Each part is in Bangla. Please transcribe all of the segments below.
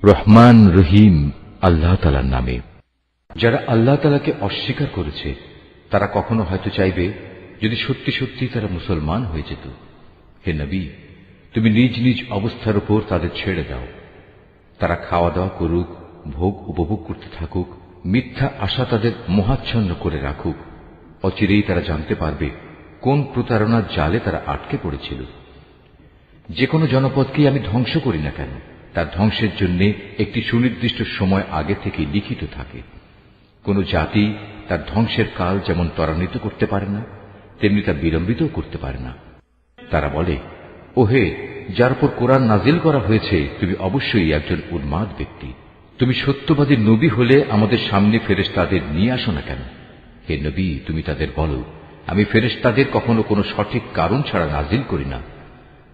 রহমান রহিম আল্লাহ তাআলার নামে। যারা আল্লাহ তাআলাকে অস্বীকার করেছে তারা কখনো হয়তো চাইবে যদি সত্যি সত্যি তারা মুসলমান হয়ে যেত। হে নবী, তুমি নিজ নিজ অবস্থার উপর তাদের ছেড়ে দাও। তারা খাওয়া দাওয়া করুক, ভোগ উপভোগ করতে থাকুক, মিথ্যা আশা তাদের মোহাচ্ছন্ন করে রাখুক। অচিরেই তারা জানতে পারবে কোন প্রতারণার জালে তারা আটকে পড়েছিল। যে কোনো জনপদকেই আমি ধ্বংস করি না কেন, তার ধ্বংসের জন্য একটি সুনির্দিষ্ট সময় আগে থেকে লিখিত থাকে। কোন জাতি তার ধ্বংসের কাল যেমন ত্বরান্বিত করতে পারে না, তেমনি তা বিলম্বিতও করতে পারে না। তারা বলে, ওহে, যার উপর কোরআন নাজিল করা হয়েছে তুমি অবশ্যই একজন উন্মাদ ব্যক্তি। তুমি সত্যবাদী নবী হলে আমাদের সামনে ফেরেশতাদের নিয়ে আসো না কেন? হে নবী, তুমি তাদের বলো, আমি ফেরেশতাদের কখনো কোনো সঠিক কারণ ছাড়া নাজিল করি না।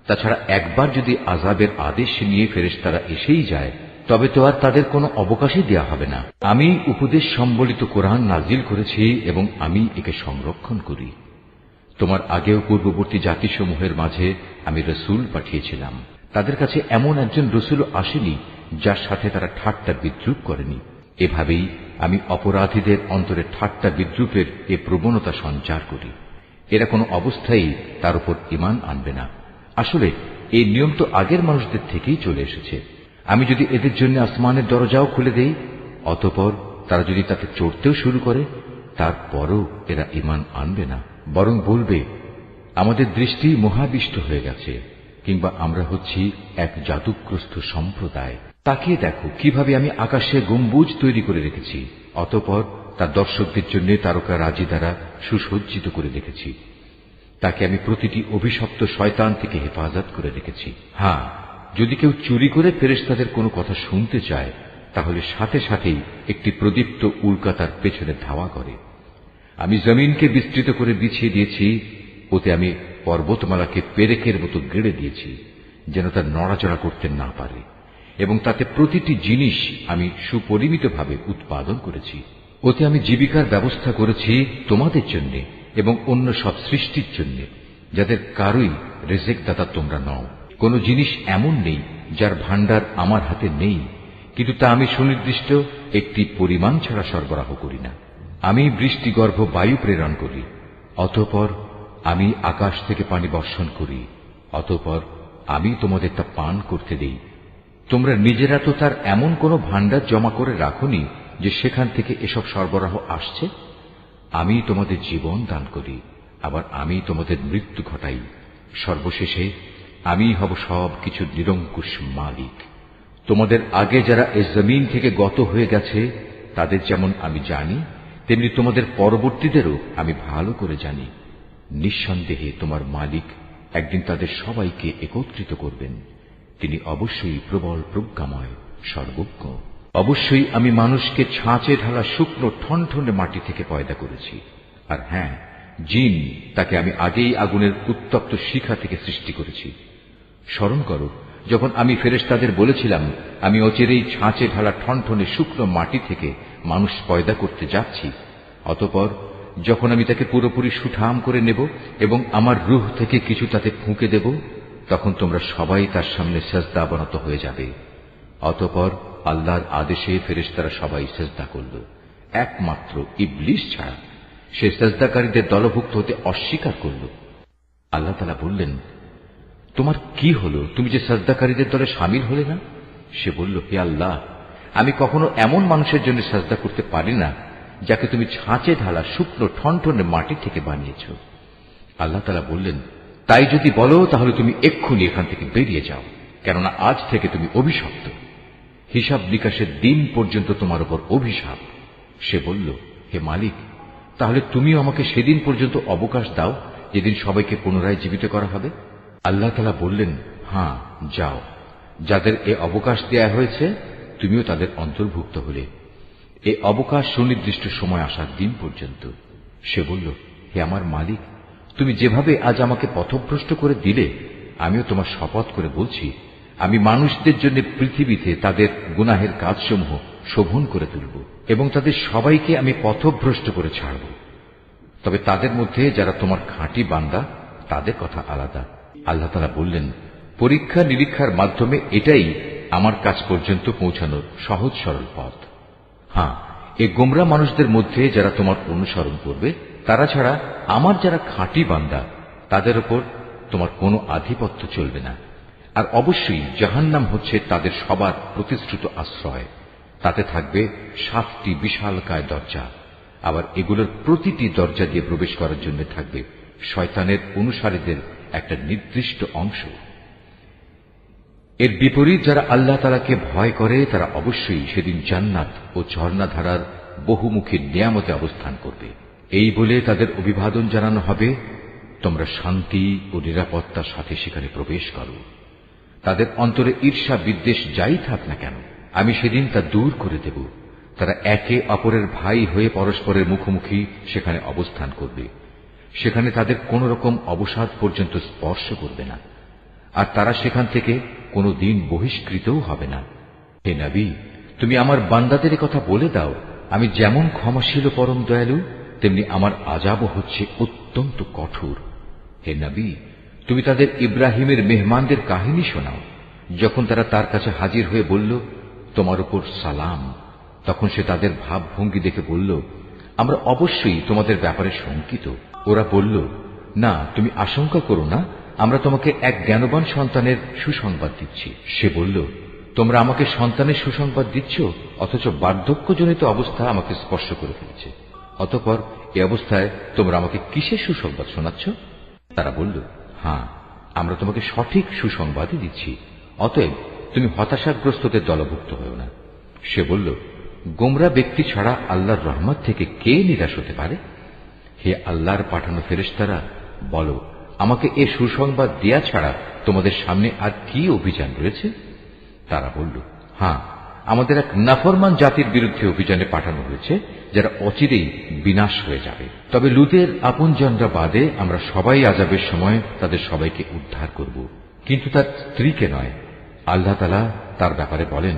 তাছাড়া একবার যদি আযাবের আদেশ নিয়ে ফেরেশতারা এসেই যায় তবে তো আর তাদের কোনো অবকাশই দেয়া হবে না। আমি উপদেশ সম্বলিত কোরআন নাজিল করেছি এবং আমি একে সংরক্ষণ করি। তোমার আগেও পূর্ববর্তী জাতিসমূহের মাঝে আমি রসুল পাঠিয়েছিলাম। তাদের কাছে এমন একজন রসুল আসেনি যার সাথে তারা ঠাট্টা বিদ্রুপ করেনি। এভাবেই আমি অপরাধীদের অন্তরে ঠাট্টা বিদ্রুপের এ প্রবণতা সঞ্চার করি। এরা কোনো অবস্থায় তার উপর ঈমান আনবে না। আসলে এই নিয়ম তো আগের মানুষদের থেকেই চলে এসেছে। আমি যদি এদের জন্য আসমানের দরজাও খুলে দেই, অতঃপর তারা যদি তাতে চড়তেও শুরু করে, তারপরও এরা ঈমান আনবে না। বরং বলবে, আমাদের দৃষ্টি মোহাবিষ্ট হয়ে গেছে, কিংবা আমরা হচ্ছি এক জাদুগ্রস্ত সম্প্রদায়। তাকিয়ে দেখো কিভাবে আমি আকাশে গম্বুজ তৈরি করে রেখেছি, অতঃপর তার দর্শকদের জন্য তারকা রাজি দ্বারা সুসজ্জিত করে রেখেছি। তাকে আমি প্রতিটি অভিশপ্ত শয়তান থেকে হেফাজত করে রেখেছি। হ্যাঁ, যদি কেউ চুরি করে ফেরেশতাদের কোনো কথা শুনতে চায়, তাহলে সাথে সাথেই একটি প্রদীপ্ত উল্কা তার পেছনে ধাওয়া করে। আমি জমিনকে বিস্তৃত করে বিছিয়ে দিয়েছি, ওতে আমি পর্বতমালাকে পেরেকের মতো গেড়ে দিয়েছি, যেন তা নড়াচড়া করতে না পারে, এবং তাতে প্রতিটি জিনিস আমি সুপরিমিতভাবে উৎপাদন করেছি। ওতে আমি জীবিকার ব্যবস্থা করেছি তোমাদের জন্য এবং অন্য সব সৃষ্টির জন্য, যাদের কারোই রিজিক দাতা তোমরা নও। কোন জিনিস এমন নেই যার ভাণ্ডার আমার হাতে নেই, কিন্তু তা আমি সুনির্দিষ্ট একটি পরিমাণ ছাড়া সরবরাহ করি না। আমি বৃষ্টিগর্ভ বায়ু প্রেরণ করি, অতঃপর আমি আকাশ থেকে পানি বর্ষণ করি, অতঃপর আমি তোমাদের তা পান করতে দেই। তোমরা নিজেরা তো তার এমন কোন ভাণ্ডার জমা করে রাখোনি যে সেখান থেকে এসব সরবরাহ আসছে। আমি তোমাদের জীবন দান করি, আবার আমি তোমাদের মৃত্যু ঘটাই। সর্বশেষে আমি হব সব কিছুর নিরঙ্কুশ মালিক। তোমাদের আগে যারা এ জমিন থেকে গত হয়ে গেছে তাদের যেমন আমি জানি, তেমনি তোমাদের পরবর্তীদেরও আমি ভালো করে জানি। নিঃসন্দেহে তোমার মালিক একদিন তাদের সবাইকে একত্রিত করবেন। তিনি অবশ্যই প্রবল প্রজ্ঞাময়, সর্বজ্ঞ। অবশ্যই আমি মানুষকে ছাঁচে ঢালা শুকনো ঠনঠনে মাটি থেকে পয়দা করেছি। আর হ্যাঁ, জিন তাকে আমি আগেই আগুনের উত্তপ্ত শিখা থেকে সৃষ্টি করেছি। স্মরণ করো, যখন আমি ফেরেশতাদের বলেছিলাম আমি অচিরেই ছাঁচে ঢালা ঠনঠনে শুকনো মাটি থেকে মানুষ পয়দা করতে যাচ্ছি, অতঃপর যখন আমি তাকে পুরোপুরি সুঠাম করে নেব এবং আমার রূহ থেকে কিছু তাতে ফুঁকে দেব, তখন তোমরা সবাই তার সামনে সেজদা অবনত হয়ে যাবে। অতঃপর আল্লাহর আদেশে ফেরেশতারা সবাই সেজদা করল, একমাত্র ইবলিস ছাড়া। সে সেজদাকারীদের দলভুক্ত হতে অস্বীকার করল। আল্লাহ তাআলা বললেন, তোমার কি হলো, তুমি যে সেজদাকারীদের দলে শামিল হলে না? সে বলল, হে আল্লাহ, আমি কখনো এমন মানুষের জন্য সেজদা করতে পারি না যাকে তুমি ছাঁচে ঢালা শুকনো ঠনঠনে মাটি থেকে বানিয়েছ। আল্লাহ তাআলা বললেন, তাই যদি বলো তাহলে তুমি এক্ষুনি এখান থেকে বেরিয়ে যাও, কেননা আজ থেকে তুমি অভিশপ্ত। হিসাব নিকাশের দিন পর্যন্ত তোমার উপর অভিশাপ। সে বলল, হে মালিক, তাহলে তুমিও আমাকে সেদিন পর্যন্ত অবকাশ দাও যেদিন সবাইকে পুনরায় জীবিত করা হবে। আল্লাহ তাআলা বললেন, হ্যাঁ, যাও। যাদের এ অবকাশ দেয়া হয়েছে তুমিও তাদের অন্তর্ভুক্ত হলে। এ অবকাশ সুনির্দিষ্ট সময় আসার দিন পর্যন্ত। সে বলল, হে আমার মালিক, তুমি যেভাবে আজ আমাকে পথভ্রষ্ট করে দিলে, আমিও তোমার শপথ করে বলছি, আমি মানুষদের জন্য পৃথিবীতে তাদের গুনাহের কাজসমূহ শোভন করে তুলব এবং তাদের সবাইকে আমি পথভ্রষ্ট করে ছাড়ব। তবে তাদের মধ্যে যারা তোমার খাঁটি বান্দা, তাদের কথা আলাদা। আল্লাহ তাআলা বললেন, পরীক্ষা নিরীক্ষার মাধ্যমে এটাই আমার কাছ পর্যন্ত পৌঁছানোর সহজ সরল পথ। হ্যাঁ, এ গোমরা মানুষদের মধ্যে যারা তোমার অনুসরণ করবে, তারা ছাড়া আমার যারা খাঁটি বান্দা, তাদের উপর তোমার কোনো আধিপত্য চলবে না। আর অবশ্যই জাহান্নাম হচ্ছে তাদের সবার প্রতিশ্রুত আশ্রয়। তাতে থাকবে 7টি বিশালকায় দরজা। আবার এগুলোর প্রতিটি দরজা দিয়ে প্রবেশ করার জন্য থাকবে শয়তানের অনুসারীদের একটা নির্দিষ্ট অংশ। এর বিপরীত যারা আল্লাহ তাআলাকে ভয় করে, তারা অবশ্যই সেদিন জান্নাত ও ঝর্ণাধারার বহুমুখী নিয়ামতে অবস্থান করবে। এই বলে তাদের অভিবাদন জানানো হবে, তোমরা শান্তি ও নিরাপত্তার সাথে সেখানে প্রবেশ করো। তাদের অন্তরে ঈর্ষা বিদ্বেষ যাই থাক না কেন, আমি সেদিন তা দূর করে দেব। তারা একে অপরের ভাই হয়ে পরস্পরের মুখোমুখি সেখানে অবস্থান করবে। সেখানে তাদের কোন রকম অবসাদ পর্যন্ত স্পর্শ করবে না, আর তারা সেখান থেকে কোনো দিন বহিষ্কৃতও হবে না। হে নবী, তুমি আমার বান্দাদের কথা বলে দাও, আমি যেমন ক্ষমাশীল ও পরম দয়ালু, তেমনি আমার আযাবও হচ্ছে অত্যন্ত কঠোর। হে নবী, তুমি তাদের ইব্রাহিমের মেহমানদের কাহিনী শোনাও। যখন তারা তার কাছে হাজির হয়ে বলল, তোমার উপর সালাম, তখন সে তাদের ভাবভঙ্গি দেখে বলল, আমরা অবশ্যই তোমাদের ব্যাপারে শঙ্কিত। ওরা বলল, না, তুমি আশঙ্কা করো না, আমরা তোমাকে এক জ্ঞানবান সন্তানের সুসংবাদ দিচ্ছি। সে বলল, তোমরা আমাকে সন্তানের সুসংবাদ দিচ্ছ, অথচ বার্ধক্যজনিত অবস্থা আমাকে স্পর্শ করে ফেলেছে। অতঃপর এ অবস্থায় তোমরা আমাকে কিসের সুসংবাদ শোনাচ্ছ? তারা বলল, হ্যাঁ, আমরা তোমাকে সঠিক সুসংবাদই দিচ্ছি, অতএব তুমি হতাশাগ্রস্তদের দলভুক্ত হও না। সে বলল, গোমরা ব্যক্তি ছাড়া আল্লাহর রহমত থেকে কে নিরাশ হতে পারে? হে আল্লাহর পাঠানো ফেরেশতারা, বলো, আমাকে এ সুসংবাদ দেয়া ছাড়া তোমাদের সামনে আর কি অভিযান রয়েছে? তারা বলল, হ্যাঁ, আমাদের এক নাফরমান জাতির বিরুদ্ধে অভিযানে পাঠানো হয়েছে, যারা অচিরেই বিনাশ হয়ে যাবে। তবে লুতের আপনজনরা বাদে আমরা সবাই আযাবের সময় তাদের সবাইকে উদ্ধার করব, কিন্তু তার স্ত্রীকে নয়। আল্লাহ তাআলা তার ব্যাপারে বলেন,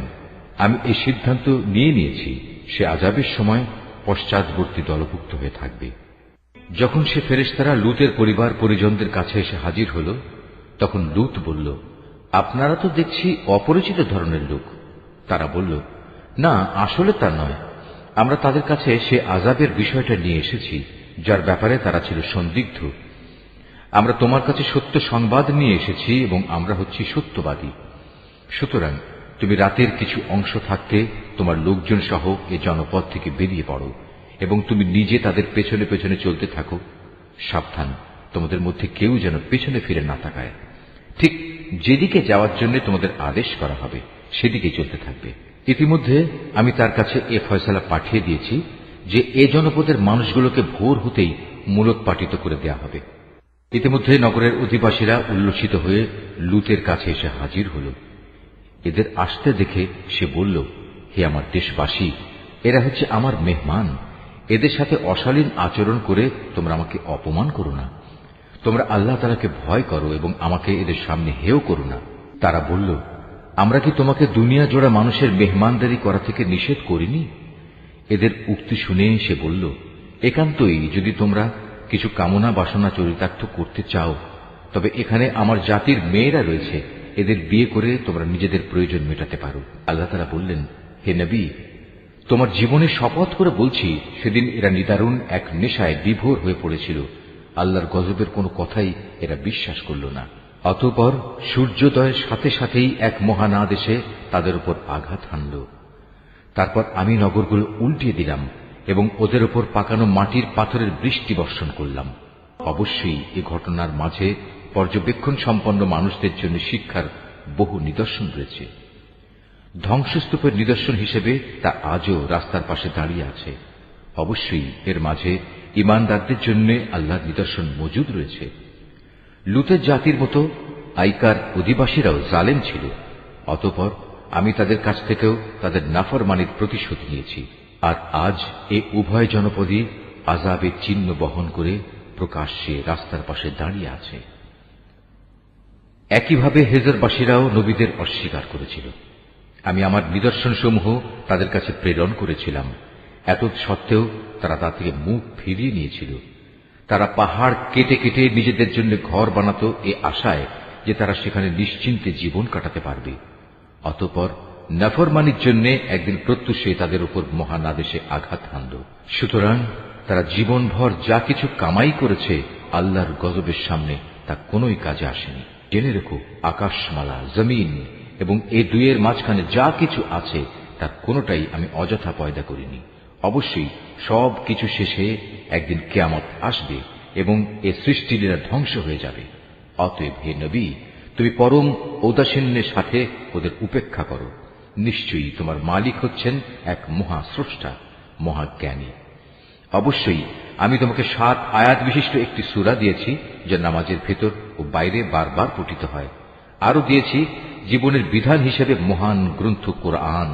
আমি এই সিদ্ধান্ত নিয়েছি, সে আযাবের সময় পশ্চাৎবর্তী দলভুক্ত হয়ে থাকবে। যখন সে ফেরেশতারা লুতের পরিবার পরিজনদের কাছে এসে হাজির হল, তখন লুত বলল, আপনারা তো দেখছি অপরিচিত ধরনের লোক। তারা বলল, না, আসলে তা নয়, আমরা তাদের কাছে সে আযাবের বিষয়টা নিয়ে এসেছি, যার ব্যাপারে তারা ছিল সন্দিগ্ধ। আমরা তোমার কাছে সত্য সংবাদ নিয়ে এসেছি এবং আমরা হচ্ছি সত্যবাদী। সুতরাং তুমি রাতের কিছু অংশ থাকতে তোমার লোকজন সহ এ জনপদ থেকে বেরিয়ে পড়ো এবং তুমি নিজে তাদের পেছনে পেছনে চলতে থাকো। সাবধান, তোমাদের মধ্যে কেউ যেন পেছনে ফিরে না তাকায়। ঠিক যেদিকে যাওয়ার জন্য তোমাদের আদেশ করা হবে সেদিকে চলতে থাকবে। ইতিমধ্যে আমি তার কাছে এ ফয়সালা পাঠিয়ে দিয়েছি যে এ জনপদের মানুষগুলোকে ভোর হতেই মূলোৎপাটিত করে দেয়া হবে। ইতিমধ্যে নগরের অধিবাসীরা উল্লসিত হয়ে লুতের কাছে এসে হাজির হল। এদের আসতে দেখে সে বলল, হে আমার দেশবাসী, এরা হচ্ছে আমার মেহমান। এদের সাথে অশালীন আচরণ করে তোমরা আমাকে অপমান করো না। তোমরা আল্লাহ তাআলাকে ভয় করো এবং আমাকে এদের সামনে হেয় করো না। তারা বলল, আমরা কি তোমাকে দুনিয়া জোড়া মানুষের মেহমানদারি করা থেকে নিষেধ করিনি? এদের উক্তি শুনে সে বলল, একান্তই যদি তোমরা কিছু কামনা বাসনা চরিতার্থ করতে চাও, তবে এখানে আমার জাতির মেয়েরা রয়েছে, এদের বিয়ে করে তোমরা নিজেদের প্রয়োজন মেটাতে পারো। আল্লাহ তাআলা বললেন, হে নবী, তোমার জীবনে শপথ করে বলছি, সেদিন এরা নিদারুণ এক নেশায় বিভোর হয়ে পড়েছিল। আল্লাহর গজবের কোনো কথাই এরা বিশ্বাস করল না। অতঃপর সূর্যোদয়ের সাথে সাথেই এক মহান আদেশে তাদের উপর আঘাত হানল। তারপর আমি নগরগুলো উল্টিয়ে দিলাম এবং ওদের উপর পাকানো মাটির পাথরের বৃষ্টি বর্ষণ করলাম। অবশ্যই এ ঘটনার মাঝে পর্যবেক্ষণ সম্পন্ন মানুষদের জন্য শিক্ষার বহু নিদর্শন রয়েছে। ধ্বংসস্তূপের নিদর্শন হিসেবে তা আজও রাস্তার পাশে দাঁড়িয়ে আছে। অবশ্যই এর মাঝে ঈমানদারদের জন্য আল্লাহর নিদর্শন মজুদ রয়েছে। লুতের জাতির মতো আইকার অধিবাসীরাও জালেম ছিল। অতঃপর আমি তাদের কাছ থেকেও তাদের নাফরমানির প্রতিশোধ নিয়েছি। আর আজ এ উভয় জনপদই আযাবের চিহ্ন বহন করে প্রকাশ্যে রাস্তার পাশে দাঁড়িয়ে আছে। একইভাবে হেজরবাসীরাও নবীদের অস্বীকার করেছিল। আমি আমার নিদর্শনসমূহ তাদের কাছে প্রেরণ করেছিলাম, এত সত্ত্বেও তারা তা থেকে মুখ ফিরিয়ে নিয়েছিল। তারা পাহাড় কেটে কেটে নিজেদের জন্য ঘর বানাতো এ আশায় যে তারা সেখানে নিশ্চিন্তে জীবন কাটাতে পারবে। অতঃপর নাফরমানির জন্য একদিন প্রত্যুষে তাদের উপর মহান আদেশে আঘাত হানল। সুতরাং তারা জীবনভর যা কিছু কামাই করেছে আল্লাহর গজবের সামনে তা কোনোই কাজে আসেনি। জেনে রেখো, আকাশমালা, জমিন এবং এ দুইয়ের মাঝখানে যা কিছু আছে তার কোনোটাই আমি অযথা পয়দা করিনি। অবশ্যই সব কিছু শেষে একদিন কিয়ামত আসবে এবং এ সৃষ্টিলীলা ধ্বংস হয়ে যাবে। অতএব হে নবী, তুমি পরম ঔদাসীন্যের সাথে ওদের উপেক্ষা করো। নিশ্চয়ই তোমার মালিক হচ্ছেন এক মহাস্রষ্টা, মহাজ্ঞানী। অবশ্যই আমি তোমাকে 7 আয়াত বিশিষ্ট একটি সূরা দিয়েছি, যা নামাজের ভেতর ও বাইরে বারবার পঠিত হয়। আরো দিয়েছি জীবনের বিধান হিসেবে মহান গ্রন্থ কোরআন।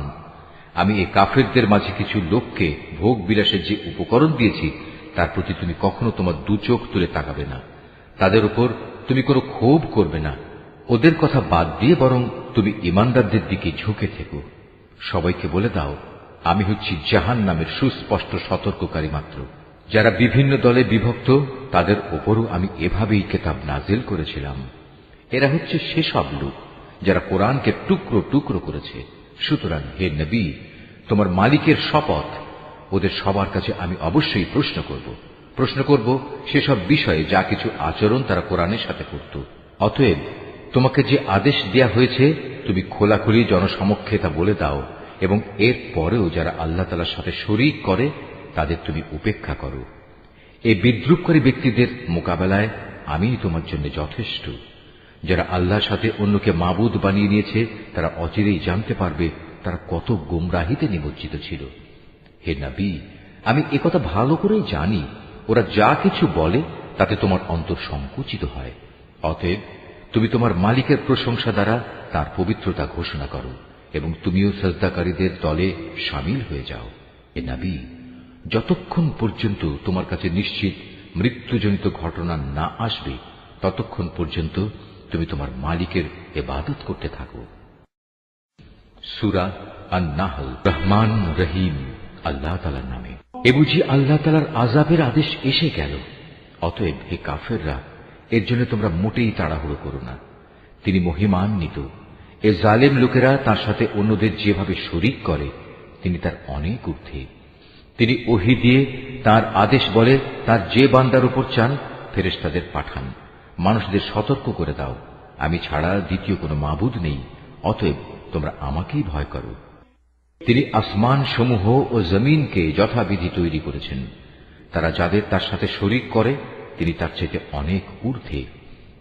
আমি এই কাফেরদের মাঝে কিছু লোককে ভোগ বিলাসের যে উপকরণ দিয়েছি তার প্রতি তুমি কখনো তোমার দু চোখ তুলে তাকাবে না। তাদের উপর তুমি কোনো ক্ষোভ করবে না। ওদের কথা বাদ দিয়ে বরং তুমি ঈমানদারদের দিকে ঝুঁকে থেকো। সবাইকে বলে দাও, আমি হচ্ছি জাহান্নামের সুস্পষ্ট সতর্ককারী মাত্র। যারা বিভিন্ন দলে বিভক্ত তাদের ওপরও আমি এভাবেই কিতাব নাজিল করেছিলাম। এরা হচ্ছে সেসব লোক যারা কোরআনকে টুকরো টুকরো করেছে। সুতরাং হে নবী, তোমার মালিকের শপথ, ওদের সবার কাছে আমি অবশ্যই প্রশ্ন করব সেসব বিষয়ে যা কিছু আচরণ তারা কোরআনের সাথে করত। অতএব তোমাকে যে আদেশ দেয়া হয়েছে তুমি খোলাখুলি জনসমক্ষে তা বলে দাও, এবং এর পরেও যারা আল্লাহ তাআলার সাথে শরীক করে তাদের তুমি উপেক্ষা করো। এই বিদ্রুপকারী ব্যক্তিদের মোকাবেলায় আমিই তোমার জন্য যথেষ্ট। যারা আল্লাহর সাথে অন্যকে মাবুদ বানিয়ে নিয়েছে তারা অচিরেই জানতে পারবে তারা কত গোমরাহিতে নিমজ্জিত ছিল। হে নবী, আমি একথা ভালো করেই জানি, ওরা যা কিছু বলে তাতে তোমার অন্তর সংকুচিত হয়। অতএব তুমি তোমার মালিকের প্রশংসা দ্বারা তার পবিত্রতা ঘোষণা করো এবং তুমিও সাজদাকারীদের দলে শামিল হয়ে যাও। হে নবী, যতক্ষণ পর্যন্ত তোমার কাছে নিশ্চিত মৃত্যুজনিত ঘটনা না আসবে ততক্ষণ পর্যন্ত তুমি তোমার মালিকের ইবাদত করতে থাকো। সূরা আন-নাহল। রহমান রহিম আল্লাহ তাআলার নামে। এ বুঝি আল্লাহ তাআলার আযাবের আদেশ এসে গেল? অতএব হে কাফেররা, এর জন্য তোমরা মোটেই তাড়াহুড়ো করো না। তিনি মহিমান্বিত। এ জালেম লোকেরা তার সাথে অন্যদের যেভাবে শরীক করে তিনি তার অনেক ঊর্ধ্বে। তিনি ওহী দিয়ে তার আদেশ বলে তার যে বান্দার উপর চান ফেরেশতাদের পাঠান। মানুষদের সতর্ক করে দাও, আমি ছাড়া দ্বিতীয় কোনো মাবুদ নেই, অতএব তোমরা আমাকেই ভয় করো। তিনি আসমান সমূহ ও জমিনকে যথাবিধি তৈরি করেছেন। তারা যাদের তার সাথে শরীক করে তিনি তার চাইতে অনেক ঊর্ধ্বে।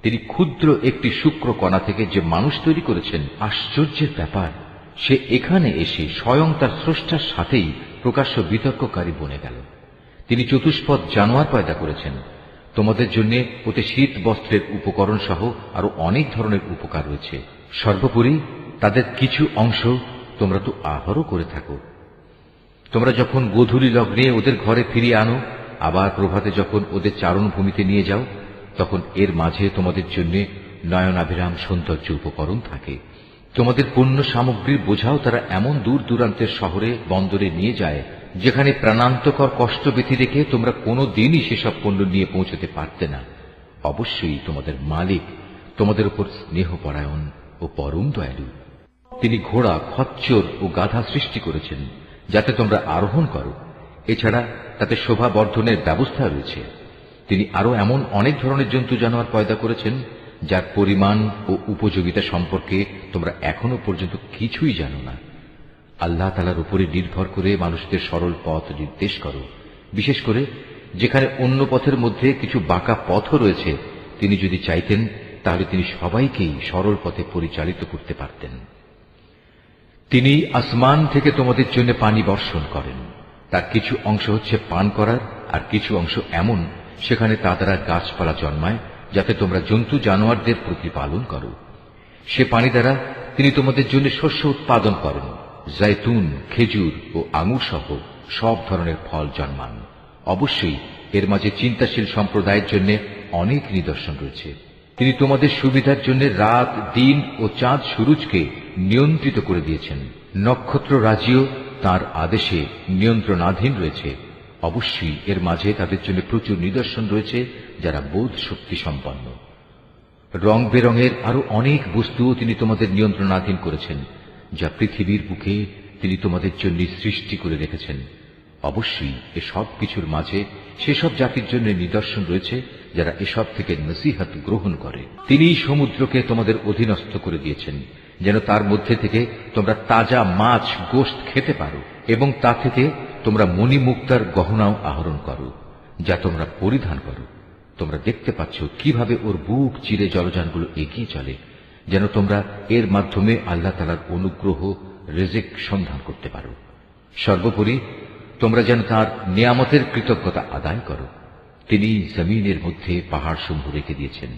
তিনি ক্ষুদ্র একটি শুক্র কণা থেকে যে মানুষ তৈরি করেছেন, আশ্চর্যের ব্যাপার, সে এখানে এসে স্বয়ং তার স্রষ্টার সাথেই প্রকাশ্য বিতর্ককারী বনে গেল। তিনি চতুষ্পদ জানোয়ার পয়দা করেছেন। তোমাদের জন্য ওতে শীত বস্ত্রের উপকরণ সহ আরো অনেক ধরনের উপকার রয়েছে। সর্বোপরি তাদের কিছু অংশ তোমরা তো আহারও করে থাকো। তোমরা যখন গোধূলি লগ্নে ওদের ঘরে ফিরিয়ে আনো, আবার প্রভাতে যখন ওদের চারণভূমিতে নিয়ে যাও, তখন এর মাঝে তোমাদের জন্য নয়নাভিরাম সৌন্দর্য উপকরণ থাকে। তোমাদের পণ্য সামগ্রীর বোঝাও তারা এমন দূর দূরান্তের শহরে বন্দরে নিয়ে যায় যেখানে প্রাণান্তকর কষ্ট ব্যথি রেখে তোমরা কোনো দিনই সেসব পণ্য নিয়ে পৌঁছতে পারতে না। অবশ্যই তোমাদের মালিক তোমাদের উপর স্নেহপরায়ণ ও পরম দয়ালু। তিনি ঘোড়া, খচ্চর ও গাধা সৃষ্টি করেছেন যাতে তোমরা আরোহণ করো। এছাড়া তাতে শোভা বর্ধনের ব্যবস্থা রয়েছে। তিনি আরো এমন অনেক ধরনের জন্তু জানোয়ার পয়দা করেছেন যার পরিমাণ ও উপযোগিতা সম্পর্কে তোমরা এখনো পর্যন্ত কিছুই জানো না। আল্লাহ তাআলার উপরে নির্ভর করে মানুষদের সরল পথ নির্দেশ করো, বিশেষ করে যেখানে অন্য পথের মধ্যে কিছু বাঁকা পথও রয়েছে। তিনি যদি চাইতেন তাহলে তিনি সবাইকেই সরল পথে পরিচালিত করতে পারতেন। তিনি আসমান থেকে তোমাদের জন্য পানি বর্ষণ করেন। তার কিছু অংশ হচ্ছে পান করার, আর কিছু অংশ এমন সেখানে তা দ্বারা গাছপালা জন্মায় যাতে তোমরা জন্তু জানোয়ারদের প্রতিপালন করো। সে পানি দ্বারা তিনি তোমাদের জন্য শস্য উৎপাদন করেন। জৈতুন, খেজুর ও আঙুর সহ সব ধরনের ফল জন্মান। অবশ্যই এর মাঝে চিন্তাশীল সম্প্রদায়ের জন্য অনেক নিদর্শন রয়েছে। তিনি তোমাদের সুবিধার জন্য রাত, দিন ও চাঁদ সূরজকে নিয়ন্ত্রিত করে দিয়েছেন। নক্ষত্র রাজিও তার আদেশে নিয়ন্ত্রণাধীন রয়েছে। অবশ্যই এর মাঝে তাদের জন্য প্রচুর নিদর্শন রয়েছে যারা বোধ শক্তি সম্পন্ন। রং বেরঙের আরো অনেক বস্তুও তিনি তোমাদের নিয়ন্ত্রণাধীন করেছেন, যা পৃথিবীর বুকে তিনি তোমাদের জন্য সৃষ্টি করে রেখেছেন। অবশ্যই এসব কিছুর মাঝে সেসব জাতির জন্য নিদর্শন রয়েছে যারা এসব থেকে নসিহত গ্রহণ করে। তিনিই সমুদ্রকে তোমাদের অধীনস্থ করে দিয়েছেন যেন তার মধ্যে থেকে তোমরা তাজা মাছ গোশত খেতে পারো, এবং তা থেকে তোমরা মণিমুক্তার গহনাও আহরণ করো, যা তোমরা পরিধান করো। তোমরা দেখতে পাচ্ছ কিভাবে ওর বুক চিরে জলযানগুলো এগিয়ে চলে, যেন তোমরা এর মাধ্যমে আল্লাহ তাআলার অনুগ্রহ রিজিক সন্ধান করতে পারো। সর্বোপরি তোমরা যেন তার নিয়ামতের কৃতজ্ঞতা আদায় করো। তিনি জমিনের মধ্যে পাহাড় সমূহ রেখে দিয়েছেন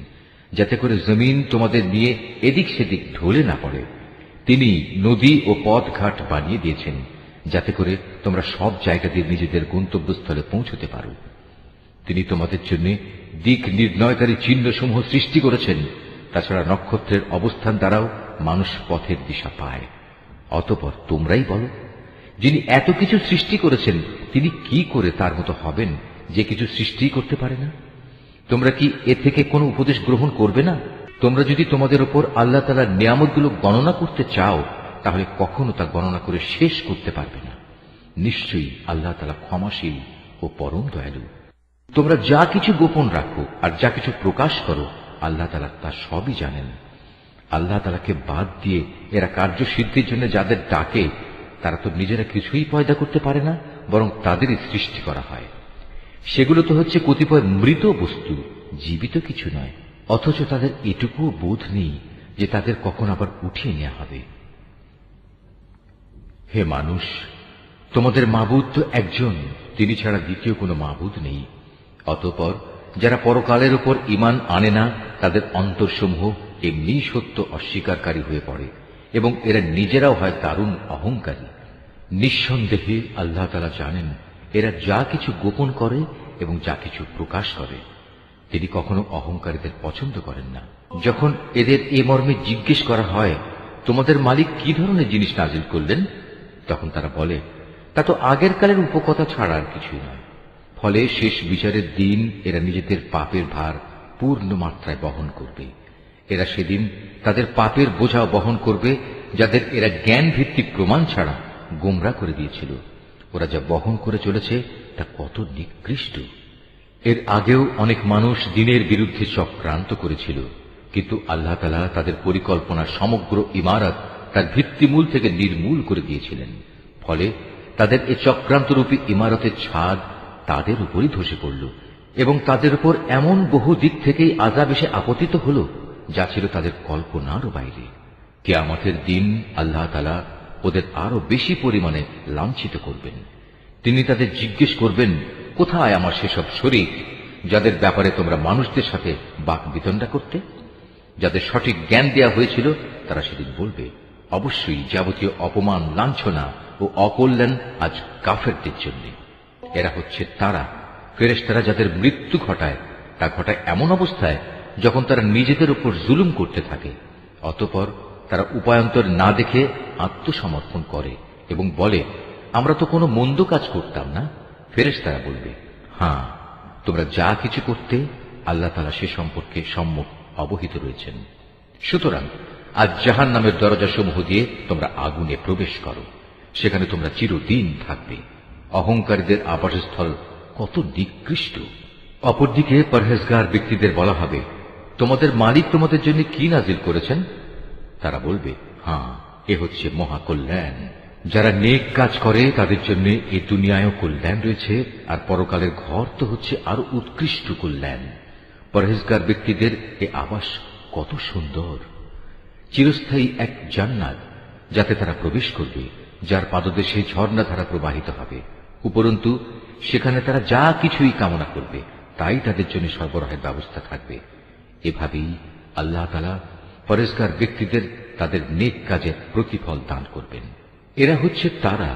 যাতে করে জমিন তোমাদের নিয়ে এদিক সেদিক ঢলে না পড়ে। তিনি নদী ও পথঘাট বানিয়ে দিয়েছেন যাতে করে তোমরা সব জায়গা দিয়ে নিজেদের গন্তব্যস্থলে পৌঁছতে পারো। তিনি তোমাদের জন্য দিক নির্ণয়কারী চিহ্নসমূহ সৃষ্টি করেছেন। তাছাড়া নক্ষত্রের অবস্থান দ্বারাও মানুষ পথের দিশা পায়। অতঃপর তোমরাই বলো, যিনি এত কিছু সৃষ্টি করেছেন তিনি কি করে তার মতো হবেন যে কিছু সৃষ্টি করতে পারে না? তোমরা কি এ থেকে কোনো উপদেশ গ্রহণ করবে না? তোমরা যদি তোমাদের উপর আল্লাহ তাআলার নিয়ামতগুলো গণনা করতে চাও তাহলে কখনো তা গণনা করে শেষ করতে পারবে না। নিশ্চয়ই আল্লাহ তাআলা ক্ষমাশীল ও পরম দয়ালু। তোমরা যা কিছু গোপন রাখো আর যা কিছু প্রকাশ করো আল্লাহ তাআলা তা সবই জানেন। আল্লাহ তাআলাকে বাদ দিয়ে এরা কার্যসিদ্ধির জন্য যাদের ডাকে তারা তো নিজেরা কিছুই পয়দা করতে পারে না, বরং তাদেরই সৃষ্টি করা হয়। সেগুলো তো হচ্ছে কতিপয় মৃত বস্তু, জীবিত কিছু নয়। অথচ তাদের এটুকুও বোধ নেই যে তাদের কখন আবার উঠিয়ে নেওয়া হবে। হে মানুষ, তোমাদের মাবুদ তো একজন, তিনি ছাড়া দ্বিতীয় কোনো মাবুদ নেই। অতঃপর যারা পরকালের উপর ঈমান আনে না তাদের অন্তরসমূহ এমনি সত্য অস্বীকারী হয়ে পড়ে এবং এরা নিজেরাও হয় দারুণ অহংকারী। নিঃসন্দেহে আল্লাহ তাআলা জানেন এরা যা কিছু গোপন করে এবং যা কিছু প্রকাশ করে। তিনি কখনো অহংকারীদের পছন্দ করেন না। যখন এদের এ মর্মে জিজ্ঞেস করা হয়, তোমাদের মালিক কি ধরনের জিনিস নাজিল করলেন, তখন তারা বলে, তা তো আগের কালের উপকথা ছাড়া আর কিছুই নয়। ফলে শেষ বিচারের দিন এরা নিজেদের পাপের ভার পূর্ণ মাত্রায় বহন করবে। এরা সেদিন তাদের পাপের বোঝা বহন করবে যাদের এরা জ্ঞান ভিত্তিক প্রমাণ ছাড়া গোমরা করে দিয়েছিল। ওরা যা বহন করে চলেছে তা কত নিকৃষ্ট। এর আগেও অনেক মানুষ দ্বীনের বিরুদ্ধে চক্রান্ত করেছিল, কিন্তু আল্লাহ তাআলা তাদের পরিকল্পনার সমগ্র ইমারত তার ভিত্তিমূল থেকে নির্মূল করে দিয়েছিলেন। ফলে তাদের এই চক্রান্তরূপী ইমারতের ছাদ তাদের উপরই ধসে পড়ল এবং তাদের উপর এমন বহু দিক থেকেই আযাব এসে আপতিত হল যা ছিল তাদের কল্পনারও বাইরে। কিয়ামতের দিন আল্লাহ তাআলা ওদের আরো বেশি পরিমাণে লাঞ্ছিত করবেন। তিনি তাদের জিজ্ঞেস করবেন, কোথায় আমার সেসব শরীক যাদের ব্যাপারে তোমরা মানুষদের সাথে বাক বিতণ্ডা করতে? যাদের সঠিক জ্ঞান দেয়া হয়েছিল তারা সেদিন বলবে, অবশ্যই যাবতীয় অপমান, লাঞ্ছনা ও অকল্যাণ আজ কাফেরদের জন্য। এরা হচ্ছে তারা ফেরেশতারা যাদের মৃত্যু ঘটায়, তা ঘটায় এমন অবস্থায় যখন তারা নিজেদের উপর জুলুম করতে থাকে। অতঃপর তারা উপায়ান্তর না দেখে আত্মসমর্পণ করে এবং বলে, আমরা তো কোনো মন্দ কাজ করতাম না। ফেরেশতারা বলবে, হ্যাঁ, তোমরা যা কিছু করতে আল্লাহ তাআলা সে সম্পর্কে সম্যক অবহিত রয়েছেন। সুতরাং আজ জাহান্নামের দরজাসমূহ দিয়ে তোমরা আগুনে প্রবেশ করো, সেখানে তোমরা চিরদিন থাকবে। অহংকারীদের আবাসস্থল কত নিকৃষ্ট। অপরদিকে পরহেজগার ব্যক্তিদের বলা হবে, তোমাদের মালিক তোমাদের জন্য কি নাজিল করেছেন? তারা বলবে, হ্যাঁ, এ হচ্ছে মহাকল্যাণ। যারা নেক কাজ করে তাদের জন্য এই দুনিয়ায়ও কল্যাণ রয়েছে, আর পরকালের ঘর তো হচ্ছে আরো উৎকৃষ্ট কল্যাণ। পরহেজগার ব্যক্তিদের এ আবাস কত সুন্দর, চিরস্থায়ী এক জান্নাত যাতে তারা প্রবেশ করবে, যার পাদদেশে ঝর্ণাধারা প্রবাহিত হবে। উপরন্তু সেখানে তারা যা কিছুই কামনা করবে তাই তাদের জন্য সরবরাহের ব্যবস্থা থাকবে। এভাবেই আল্লাহ তাআলা পরহেজগার ব্যক্তিদের তাদের নেক কাজের প্রতিফল দান করবেন। এরা হচ্ছে তারা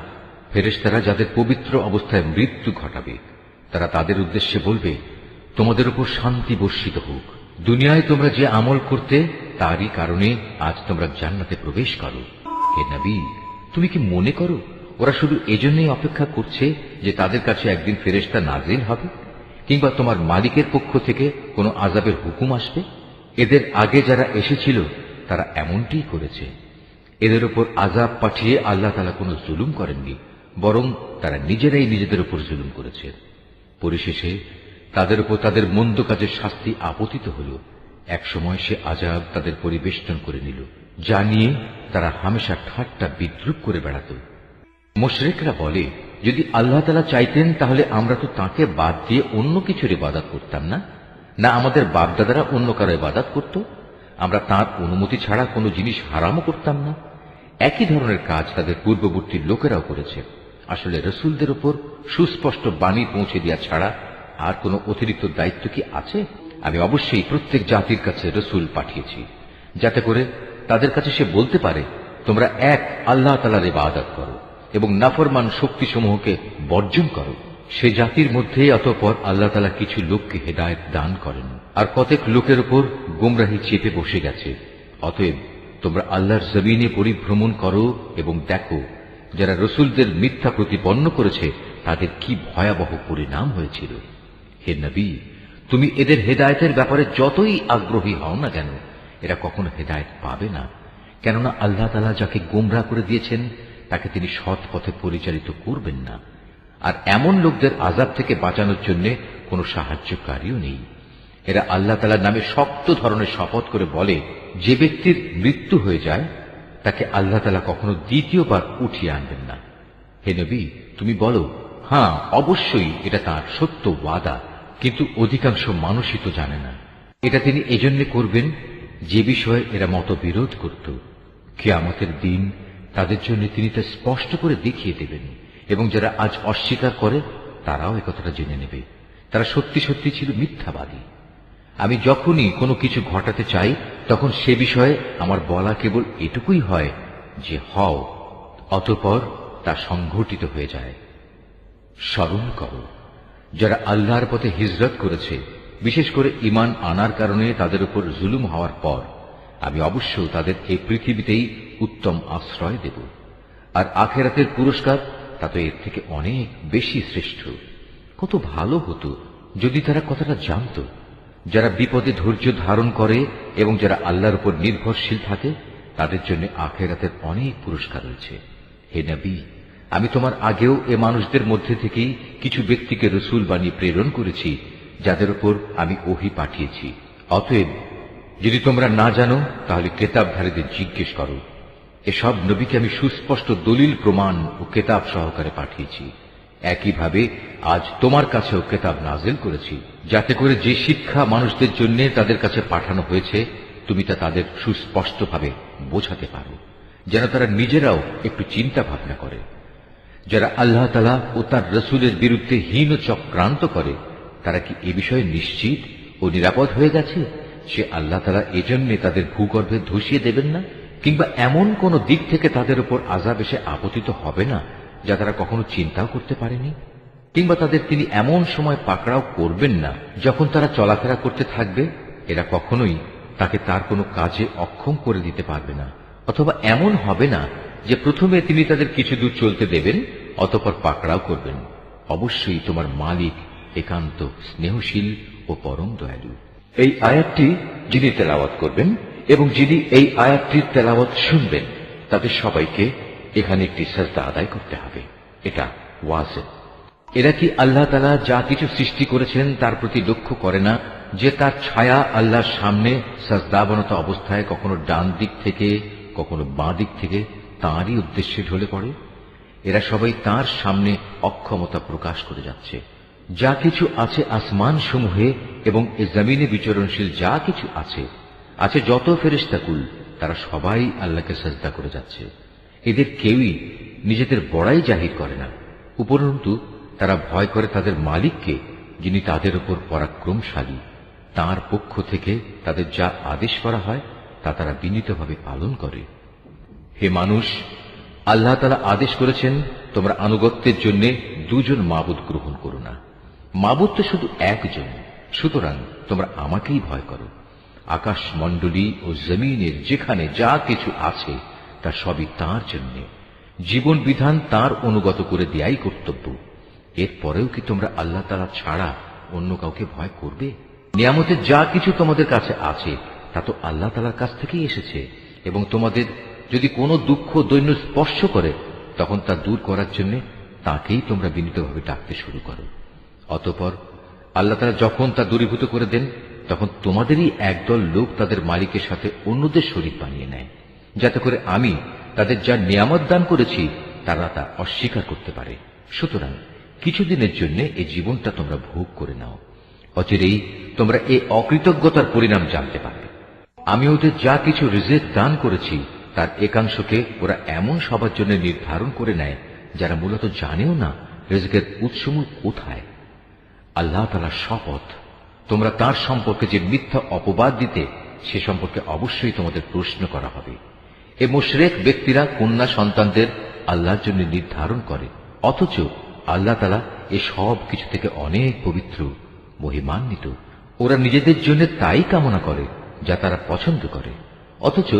ফেরেশতারা যাদের পবিত্র অবস্থায় মৃত্যু ঘটাবে। তারা তাদের উদ্দেশ্যে বলবে, তোমাদের উপর শান্তি বর্ষিত হোক। দুনিয়ায় তোমরা যে আমল করতে তারই কারণে আজ তোমরা জান্নাতে প্রবেশ করো। হে নবী, তুমি কি মনে করো ওরা শুধু এজন্যই অপেক্ষা করছে যে তাদের কাছে একদিন ফেরেশতা নাজিল হবে, কিংবা তোমার মালিকের পক্ষ থেকে কোনো আযাবের হুকুম আসবে? এদের আগে যারা এসেছিল তারা এমনটিই করেছে। এদের উপর আযাব পাঠিয়ে আল্লাহ তাআলা কোনো জুলুম করেননি, বরং তারা নিজেরাই নিজেদের উপর জুলুম করেছে। পরিশেষে তাদের উপর তাদের মন্দ কাজের শাস্তি আপতিত হল। একসময় সে আযাব তাদের পরিবেষ্টন করে নিল, যা নিয়ে তারা হামেশা ঠাট্টা বিদ্রূপ করে বেড়াত। মুশরিকরা বলে, যদি আল্লাহ তাআলা চাইতেন তাহলে আমরা তো তাঁকে বাদ দিয়ে অন্য কিছুর ইবাদত করতাম না, না আমাদের বাপদাদারা অন্য কারো ইবাদত করত, আমরা তাঁর অনুমতি ছাড়া কোনো জিনিস হারামও করতাম না। একই ধরনের কাজ তাদের পূর্ববর্তী লোকেরাও করেছে। আসলে রসুলদের উপর সুস্পষ্ট বাণী পৌঁছে দেওয়া ছাড়া আর কোনো অতিরিক্ত দায়িত্ব কি আছে? আমি অবশ্যই প্রত্যেক জাতির কাছে রসুল পাঠিয়েছি, যাতে করে তাদের কাছে সে বলতে পারে, তোমরা এক আল্লাহ তাআলার ইবাদত করো এবং নাফরমান শক্তিসমূহকে বর্জন করো। সে জাতির মধ্যে অতঃপর আল্লাহ তাআলা কিছু লোককে হেদায়েত দান করেন, আর কতক লোকের উপর গোমরাহি চেপে বসে গেছে। অতএব তোমরা আল্লাহর জমিনে পরিভ্রমণ করো এবং দেখো যারা রসুলদের মিথ্যা প্রতিপন্ন করেছে তাদের কি ভয়াবহ পরিণাম হয়েছিল। হে নবী, তুমি এদের হেদায়েতের ব্যাপারে যতই আগ্রহী হও না কেন, এরা কখনো হেদায়েত পাবে না, কেননা আল্লাহ তাআলা যাকে গোমরাহ করে দিয়েছেন তাকে তিনি সৎ পথে পরিচালিত করবেন না। আর এমন লোকদের আযাব থেকে বাঁচানোর জন্য কোনো সাহায্যকারীও নেই। এরা আল্লাহ তাআলার নামে শক্ত ধরনের শপথ করে বলে, যে ব্যক্তির মৃত্যু হয়ে যায় তাকে আল্লাহ তাআলা কখনো দ্বিতীয়বার উঠিয়ে আনবেন না। হে নবী, তুমি বলো, হ্যাঁ অবশ্যই এটা তাঁর সত্য ওয়াদা, কিন্তু অধিকাংশ মানুষই তো জানে না। এটা তিনি এজন্য করবেন যে বিষয়ে এরা মতবিরোধ করত। কিয়ামতের দিন তাদের জন্য তিনি তা স্পষ্ট করে দেখিয়ে দেবেন, এবং যারা আজ অস্বীকার করে তারাও একথাটা জেনে নেবে, তারা সত্যি সত্যি ছিল মিথ্যাবাদী। আমি যখনই কোনো কিছু ঘটাতে চাই তখন সে বিষয়ে আমার বলা কেবল এটুকুই হয় যে হও, অতঃপর তা সংঘটিত হয়ে যায়। স্মরণ করো, যারা আল্লাহর পথে হিজরত করেছে, বিশেষ করে ঈমান আনার কারণে তাদের উপর জুলুম হওয়ার পর আমি অবশ্য তাদের এই পৃথিবীতেই উত্তম আশ্রয় দেব, আর আখিরাতের পুরস্কার তা তো এর থেকে অনেক বেশি শ্রেষ্ঠ। কত ভালো হতো যদি তারা কথাটা জানত। যারা বিপদে ধৈর্য ধারণ করে এবং যারা আল্লাহর উপর নির্ভরশীল থাকে তাদের জন্য আখিরাতের অনেক পুরস্কার রয়েছে। হে নবী, আমি তোমার আগেও এ মানুষদের মধ্যে থেকেই কিছু ব্যক্তিকে রসুল বানিয়ে প্রেরণ করেছি, যাদের উপর আমি ওহী পাঠিয়েছি। অতএব যদি তোমরা না জানো তাহলে কেতাবধারীদের জিজ্ঞেস করো। এসব নবীকে আমি সুস্পষ্ট দলিল প্রমাণ ও কেতাব সহকারে পাঠিয়েছি। একইভাবে আজ তোমার কাছেও কেতাব নাজিল করেছি, যাতে করে যে শিক্ষা মানুষদের জন্য তাদের কাছে পাঠানো হয়েছে তুমি তা তাদের সুস্পষ্টভাবে বোঝাতে পারো, যেন তারা নিজেরাও একটু চিন্তা ভাবনা করে। যারা আল্লাহ তাআলা ও তার রসুলের বিরুদ্ধে হীন চক্রান্ত করে তারা কি এ বিষয়ে নিশ্চিত ও নিরাপদ হয়ে গেছে সে আল্লাহ তাআলা এজন্য তাদের ভূগর্ভে ধসিয়ে দেবেন না, কিংবা এমন কোন দিক থেকে তাদের উপর আযাব এসে আপতিত হবে না যা তারা কখনো চিন্তাও করতে পারেনি, কিংবা তাদের তিনি এমন সময় পাকড়াও করবেন না যখন তারা চলাফেরা করতে থাকবে। এরা কখনোই তাকে তার কোনো কাজে অক্ষম করে দিতে পারবে না, অথবা এমন হবে না যে প্রথমে তিনি তাদের কিছু দূর চলতে দেবেন অতঃপর পাকড়াও করবেন। অবশ্যই তোমার মালিক একান্ত স্নেহশীল ও পরম দয়ালু। এই আয়াতটি যিনি তেলাওয়াত করবেন এবং যিনি এই আয়াতটির তেলাওয়াত শুনবেন তাদের সবাইকে এখানে একটি সাজদা আদায় করতে হবে। এটা ওয়াজিব। এরা কি আল্লাহ তাআলা যা কিছু সৃষ্টি করেছেন তার প্রতি লক্ষ্য করে না যে তার ছায়া আল্লাহর সামনে সাজদাবনত অবস্থায় কখনো ডান দিক থেকে কখনো বাঁ দিক থেকে তাঁরই উদ্দেশ্যে ঢলে পড়ে? এরা সবাই তাঁর সামনে অক্ষমতা প্রকাশ করে যাচ্ছে। যা কিছু আছে আসমান সমূহে এবং এ জমিনে বিচরণশীল যা কিছু আছে যত ফেরেশতাকুল, তারা সবাই আল্লাহকে সাজদা করে যাচ্ছে। এদের কেউই নিজেদের বড়াই জাহির করে না, উপরন্তু তারা ভয় করে তাদের মালিককে, যিনি তাদের উপর পরাক্রমশালী। তাঁর পক্ষ থেকে তাদের যা আদেশ করা হয় তা তারা বিনীতভাবে পালন করে। হে মানুষ, আল্লাহ তাআলা আদেশ করেছেন তোমরা আনুগত্যের জন্য দুজন মাবুদ গ্রহণ করো না। মাবুদ তো শুধু একজন, সুতরাং তোমরা আমাকেই ভয় করো। আকাশ মণ্ডলী ও জমিনের যেখানে যা কিছু আছে তা সবই তাঁর জন্য। জীবন বিধান তাঁর অনুগত করে দেয়াই কর্তব্য। এরপরেও কি তোমরা আল্লাহ তাআলা ছাড়া অন্য কাউকে ভয় করবে? নিয়ামতের যা কিছু তোমাদের কাছে আছে তা তো আল্লাহ তাআলার কাছ থেকেই এসেছে, এবং তোমাদের যদি কোনো দুঃখ দৈন্য স্পর্শ করে তখন তা দূর করার জন্য তাকেই তোমরা বিনীতভাবে ডাকতে শুরু করো। অতঃপর আল্লাহ তাআলা যখন তা দূরীভূত করে দেন তখন তোমাদেরই একদল লোক তাদের মালিকের সাথে অন্যদের শরীক বানিয়ে নেয়, যাতে করে আমি তাদের যা নিয়ামত দান করেছি তারা তা অস্বীকার করতে পারে। সুতরাং কিছুদিনের জন্য এই জীবনটা তোমরা ভোগ করে নাও, অচিরেই তোমরা এই অকৃতজ্ঞতার পরিণাম জানতে পারবে। আমি ওদের যা কিছু রিজিক দান করেছি তার একাংশকে ওরা এমন সবার জন্য নির্ধারণ করে নেয় যারা মূলত জানেও না রিজিকের উৎসমূল কোথায়। আল্লাহ তাআলার শপথ, তোমরা তার সম্পর্কে যে মিথ্যা অপবাদ দিতে সে সম্পর্কে অবশ্যই তোমাদের প্রশ্ন করা হবে। এই মুশরিক ব্যক্তিরা কন্যা সন্তানদের আল্লাহর জন্য নির্ধারণ করে, অথচ আল্লাহ তাআলা এ সব কিছু থেকে অনেক পবিত্র, মহিমান্বিত। ওরা নিজেদের জন্য তাই কামনা করে যা তারা পছন্দ করে, অথচ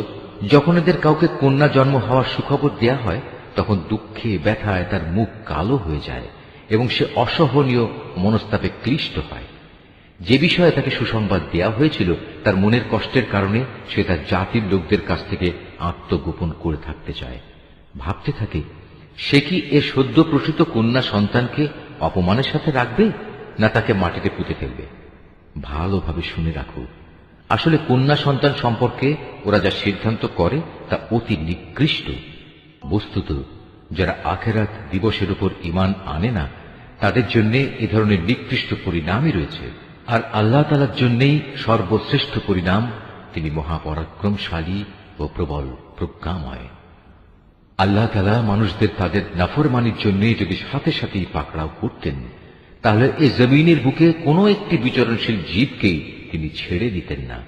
যখন এদের কাউকে কন্যা জন্ম হওয়ার সুখবর দেয়া হয় তখন দুঃখে ব্যথায় তার মুখ কালো হয়ে যায় এবং সে অসহনীয় মনস্তাপে ক্লিষ্ট হয়। যে বিষয়ে তাকে সুসংবাদ দেয়া হয়েছিল তার মনের কষ্টের কারণে সে তার জাতির লোকদের কাছ থেকে আত্মগোপন করে থাকতে চায়। ভাবতে থাকে, সে কি এ সদ্য প্রসূত কন্যা সন্তানকে অপমানের সাথে রাখবে না তাকে মাটিতে পুঁতে ফেলবে। ভালোভাবে শুনে রাখো, আসলে কন্যা সন্তান সম্পর্কে ওরা যা সিদ্ধান্ত করে তা অতি নিকৃষ্ট। বস্তুত যারা আখিরাত দিবসের উপর ঈমান আনে না তাদের জন্য এ ধরনের নিকৃষ্ট পরিণামই রয়েছে। আর আল্লাহ তাআলার জন্যই সর্বশ্রেষ্ঠ পরিণাম, তিনি মহাপরাক্রমশালী ও প্রবল প্রজ্ঞাময়। আল্লাহ তাআলা মানুষদের তাদের নাফরমানির জন্য যদি সাথে সাথেই পাকড়াও করতেন তাহলে এই জমিনের বুকে কোনো একটি বিচরণশীল জীবকেই তিনি ছেড়ে দিতেন না,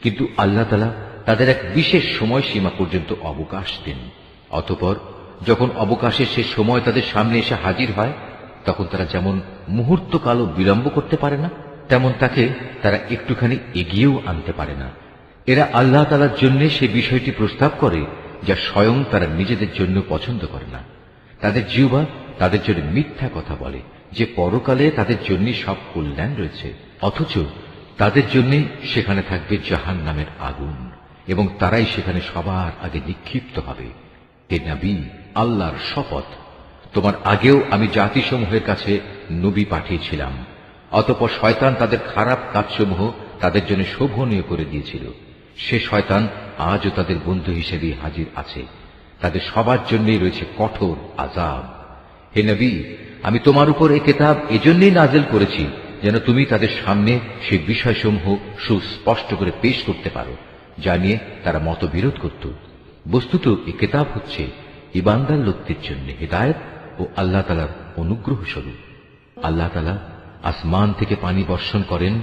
কিন্তু আল্লাহ তাআলা তাদের এক বিশেষ সময়সীমা পর্যন্ত অবকাশ দেন। অতঃপর যখন অবকাশের সে সময় তাদের সামনে এসে হাজির হয় তখন তারা যেমন মুহূর্তকালও বিলম্ব করতে পারে না, তেমন তাকে তারা একটুখানি এগিয়েও আনতে পারে না। এরা আল্লাহ তাআলার জন্য সে বিষয়টি প্রস্তাব করে যা স্বয়ং তারা নিজেদের জন্য পছন্দ করে না। তাদের জিহ্বা তাদের জন্য মিথ্যা কথা বলে যে পরকালে তাদের জন্য সব কল্যাণ রয়েছে, অথচ তাদের জন্য সেখানে থাকবে জাহান্নামের আগুন এবং তারাই সেখানে সবার আগে নিক্ষিপ্ত হবে। হে নবী, আল্লাহর শপথ, তোমার আগেও আমি জাতিসমূহের কাছে নবী পাঠিয়েছিলাম, অতঃপর শয়তান তাদের খারাপ কাজসমূহ তাদের জন্য শোভনীয় করে দিয়েছিল। সে শয়তান আজও তাদের বন্ধু হিসেবে হাজির আছে। তাদের সবার জন্যই রয়েছে কঠোর আযাব। হে নবী, আমি তোমার উপর এই কিতাব এজন্যই নাযিল করেছি যেন তুমি তাদের সামনে সেই বিষয়সমূহ সুস্পষ্ট করে পেশ করতে পারো যা নিয়ে তারা মতবিরোধ করত। বস্তুত এই কিতাব হচ্ছে ঈমানদার লোকদের জন্য হিদায়াত ও আল্লাহ তাআলার অনুগ্রহ স্বরূপ। আল্লাহ তাআলা আসমান থেকে পানি বর্ষণ করেন,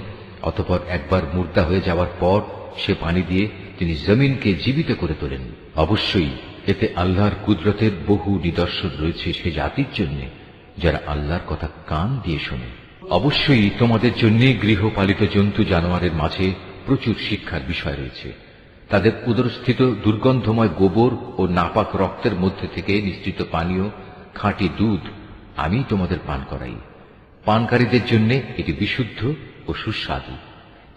অতঃপর একবার মুর্দা হয়ে যাওয়ার পর সে পানি দিয়ে তিনি জমিনকে জীবিত করে তোলেন। অবশ্যই এতে আল্লাহর কুদরতের বহু নিদর্শন রয়েছে সে জাতির জন্য যারা আল্লাহর কথা কান দিয়ে শোনে। অবশ্যই তোমাদের জন্য গৃহপালিত জন্তু জানোয়ারের মাঝে প্রচুর শিক্ষার বিষয় রয়েছে। তাদের উদরস্থিত দুর্গন্ধময় গোবর ও নাপাক রক্তের মধ্যে থেকে নিঃসৃত পানীয় খাঁটি দুধ আমি তোমাদের পান করাই। পানকারীদের জন্য এটি বিশুদ্ধ ও সুস্বাদু।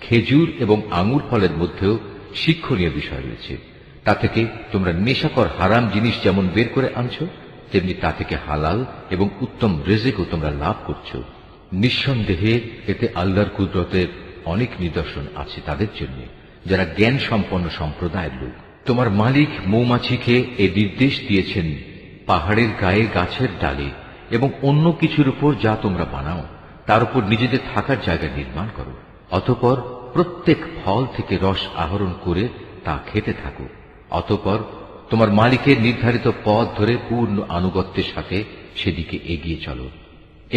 খেজুর এবং আঙুর ফলের মধ্যেও শিক্ষণীয় বিষয় রয়েছে। তা থেকে তোমরা নেশাকর হারাম জিনিস যেমন বের করে আনছো, তেমনি তা থেকে হালাল এবং উত্তম রিজিকও তোমরা লাভ করছো। নিঃসন্দেহে এতে আল্লাহর কুদরতের অনেক নিদর্শন আছে তাদের জন্য যারা জ্ঞান সম্পন্ন সম্প্রদায়ের লোক। তোমার মালিক মৌমাছিকে এ নির্দেশ দিয়েছেন, পাহাড়ের গায়ে গাছের ডালে এবং অন্য কিছুর উপর যা তোমরা বানাও তার উপর নিজেদের থাকার জায়গা নির্মাণ করো, অতঃপর প্রত্যেক ফল থেকে রস আহরণ করে তা খেতে থাকো। অতঃপর তোমার মালিকের নির্ধারিত পথ ধরে পূর্ণ আনুগত্যের সাথে সেদিকে এগিয়ে চলো।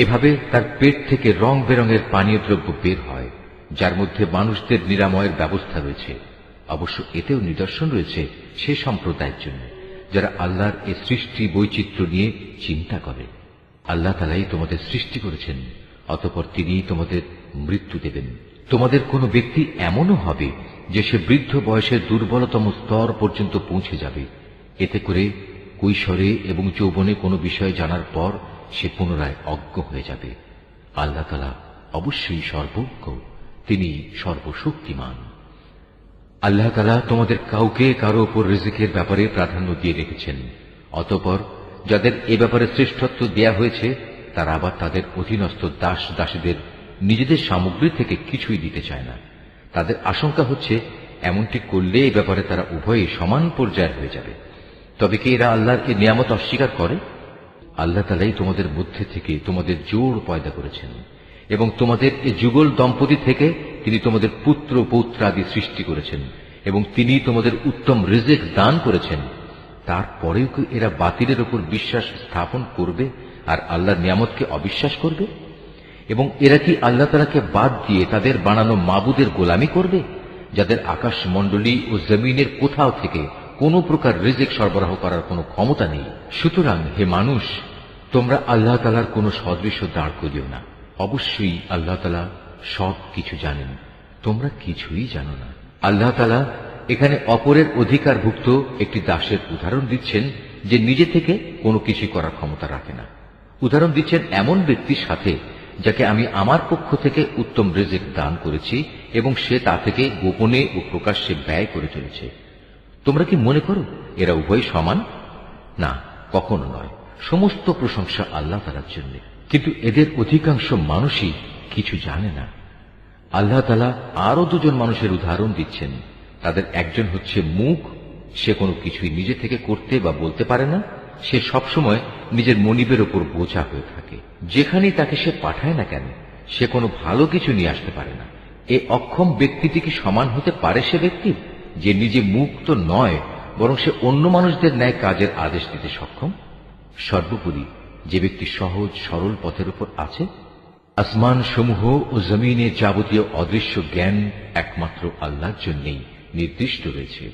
এভাবে তার পেট থেকে রং বেরঙের পানীয় দ্রব্য বের হয় যার মধ্যে মানুষদের নিরাময়ের ব্যবস্থা রয়েছে। অবশ্য এতেও নিদর্শন রয়েছে সে সম্প্রদায়ের জন্য যারা আল্লাহর এই সৃষ্টি বৈচিত্র্য নিয়ে চিন্তা করে। আল্লাহ তাআলাই তোমাদের সৃষ্টি করেছেন, অতঃপর তিনিই তোমাদের মৃত্যু দেবেন। তোমাদের কোনো ব্যক্তি এমনও হবে যে সে বৃদ্ধ বয়সের দুর্বলতম স্তর পর্যন্ত পৌঁছে যাবে। এতে করে কৈশোরে এবং যৌবনে কোনো বিষয় জানার পর সে পুনরায় অজ্ঞ হয়ে যাবে। আল্লাহ তাআলা অবশ্যই সর্বজ্ঞ, তিনি সর্বশক্তিমান। আল্লাহ তাআলা তোমাদের কাউকে কারো উপর রিজিকের ব্যাপারে প্রাধান্য দিয়ে রেখেছেন। অতঃপর যাদের এ ব্যাপারে শ্রেষ্ঠত্ব দেয়া হয়েছে তারা আবার তাদের অধীনস্থ দাস দাসীদের নিজেদের সামগ্রী থেকে কিছুই দিতে চায় না। তাদের আশঙ্কা হচ্ছে এমনটি করলে এই ব্যাপারে তারা উভয়ে সমান পর্যায়ের হয়ে যাবে। তবে কি এরা আল্লাহর এই নিয়ামত অস্বীকার করে? আল্লাহ তাআলাই তোমাদের মধ্যে থেকে তোমাদের জোড় পয়দা করেছেন এবং তোমাদের এই যুগল দম্পতি থেকে তিনি তোমাদের পুত্র পৌত্রাদি সৃষ্টি করেছেন এবং তিনি তোমাদের উত্তম রিজিক দান করেছেন। তারপরেও কি এরা বাতিলের উপর বিশ্বাস স্থাপন করবে আর আল্লাহর নিয়ামতকে অবিশ্বাস করবে? এবং এরা কি আল্লাহ তাআলাকে বাদ দিয়ে তাদের বানানো মাবুদের গোলামি করবে, যাদের আকাশ মণ্ডলী ও জমিনের কোথাও থেকে কোনো প্রকার রিজিক সরবরাহ করার কোনো ক্ষমতা নেই? সুতরাং হে মানুষ, তোমরা আল্লাহ তাআলার কোনো সদৃশ্য দাঁড় করিও না। অবশ্যই আল্লাহ তাআলা সব কিছু জানেন, তোমরা কিছুই জানো না। আল্লাহ তাআলা এখানে অপরের অধিকারভুক্ত একটি দাসের উদাহরণ দিচ্ছেন যে নিজে থেকে কোনো কিছু করার ক্ষমতা রাখে না। উদাহরণ দিচ্ছেন এমন ব্যক্তির সাথে যাকে আমি আমার পক্ষ থেকে উত্তম রিজিক দান করেছি এবং সে তা থেকে গোপনে ও প্রকাশ্যে ব্যয় করে চলেছে। তোমরা কি মনে করো এরা উভয় সমান? না, কখনো নয়। সমস্ত প্রশংসা আল্লাহ তাআলার জন্য, কিন্তু এদের অধিকাংশ মানুষই কিছু জানে না। আল্লাহ তাআলা আরো দুজন মানুষের উদাহরণ দিচ্ছেন। তাদের একজন হচ্ছে মূক, সে কোনো কিছুই নিজে থেকে করতে বা বলতে পারে না। সে সবসময় নিজের মনিবের উপর বোঝা হয়ে থাকে। যেখানেই তাকে সে পাঠায় না কেন সে কোনো ভালো কিছু নিয়ে আসতে পারে না। এ অক্ষম ব্যক্তিটি কি সমান হতে পারে সে ব্যক্তি যে নিজে মূক তো নয়, বরং সে অন্য মানুষদের ন্যায় কাজের আদেশ দিতে সক্ষম? সর্বোপরি যে ব্যক্তি সহজ সরল পথের উপর আছে। আসমান সমূহ ও জমিনে যাবতীয় অদৃশ্য জ্ঞান একমাত্র আল্লাহর জন্যই নির্দিষ্ট রয়েছে।